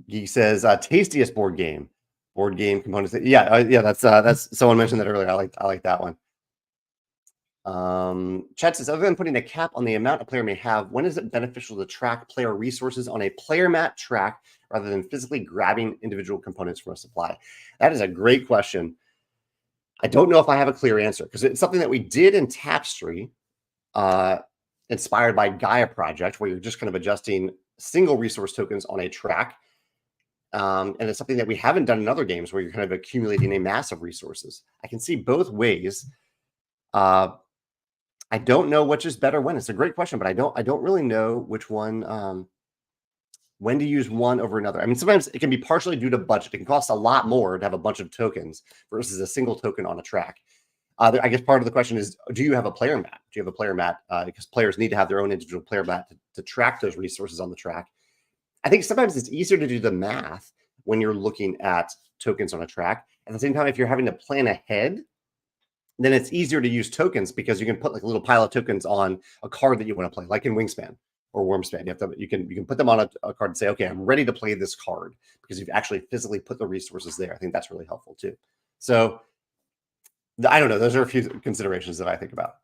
[SPEAKER 1] Geek says, tastiest board game components. Yeah, that's someone mentioned that earlier. I like that one. Chat says, other than putting a cap on the amount a player may have, when is it beneficial to track player resources on a player mat track rather than physically grabbing individual components from a supply? That is a great question. I don't know if I have a clear answer, because it's something that we did in Tapestry, inspired by Gaia Project, where you're just kind of adjusting single resource tokens on a track. And it's something that we haven't done in other games, where you're kind of accumulating a mass of resources. I can see both ways. I don't know which is better when. It's a great question, but I don't really know which one, when to use one over another. I mean, sometimes it can be partially due to budget. It can cost a lot more to have a bunch of tokens versus a single token on a track. I guess part of the question is, do you have a player mat? Do you have a player mat? Because players need to have their own individual player mat to track those resources on the track. I think sometimes it's easier to do the math when you're looking at tokens on a track. At the same time, if you're having to plan ahead, then it's easier to use tokens, because you can put like a little pile of tokens on a card that you want to play, like in Wyrmspan or Wyrmspan. You can put them on a card and say, okay, I'm ready to play this card, because you've actually physically put the resources there. I think that's really helpful too. So I don't know. Those are a few considerations that I think about.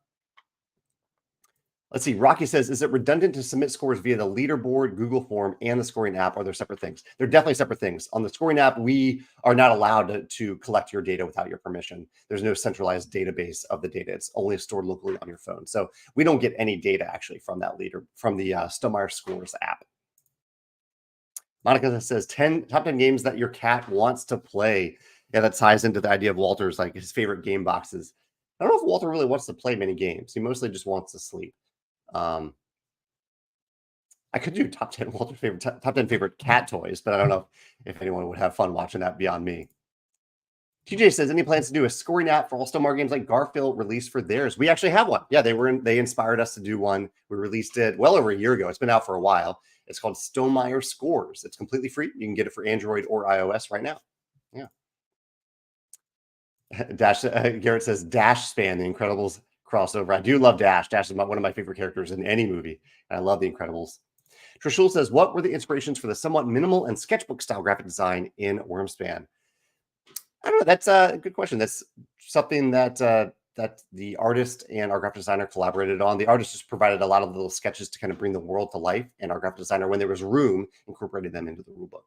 [SPEAKER 1] Let's see. Rocky says, is it redundant to submit scores via the leaderboard, Google form, and the scoring app? Or are there separate things? They're definitely separate things. On the scoring app, we are not allowed to collect your data without your permission. There's no centralized database of the data. It's only stored locally on your phone. So we don't get any data actually from the Stonemaier Scores app. Monica says, top 10 games that your cat wants to play. Yeah, that ties into the idea of Walter's, like, his favorite game boxes. I don't know if Walter really wants to play many games. He mostly just wants to sleep. I could do top 10 Walter's favorite top 10 favorite cat toys, but I don't know if anyone would have fun watching that beyond me. TJ says, any plans to do a scoring app for all Stonemaier games like Garfield released for theirs? We actually have one. Yeah, they inspired us to do one. We released it well over a year ago. It's been out for a while. It's called Stonemaier Scores. It's completely free. You can get it for Android or iOS right now. Yeah. Garrett says Dash Span, the Incredibles crossover. I do love Dash. Dash is one of my favorite characters in any movie. And I love the Incredibles. Trishul says, what were the inspirations for the somewhat minimal and sketchbook style graphic design in Wyrmspan? I don't know. That's a good question. That's something that that the artist and our graphic designer collaborated on. The artist just provided a lot of little sketches to kind of bring the world to life, and our graphic designer, when there was room, incorporated them into the rulebook.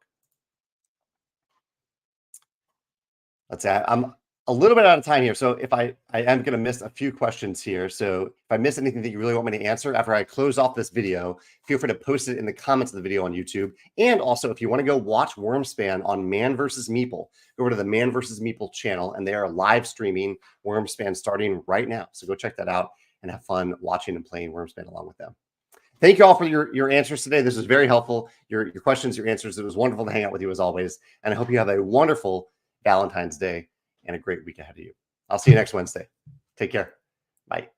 [SPEAKER 1] Let's say I'm a little bit out of time here, so if I am going to miss a few questions here. So if I miss anything that you really want me to answer after I close off this video, feel free to post it in the comments of the video on YouTube. And also, if you want to go watch Wyrmspan on Man vs. Meeple, go over to the Man vs. Meeple channel, and they are live streaming Wyrmspan starting right now. So go check that out and have fun watching and playing Wyrmspan along with them. Thank you all for your answers today. This was very helpful. Your questions, your answers. It was wonderful to hang out with you as always. And I hope you have a wonderful Valentine's Day and a great week ahead of you. I'll see you next Wednesday. Take care. Bye.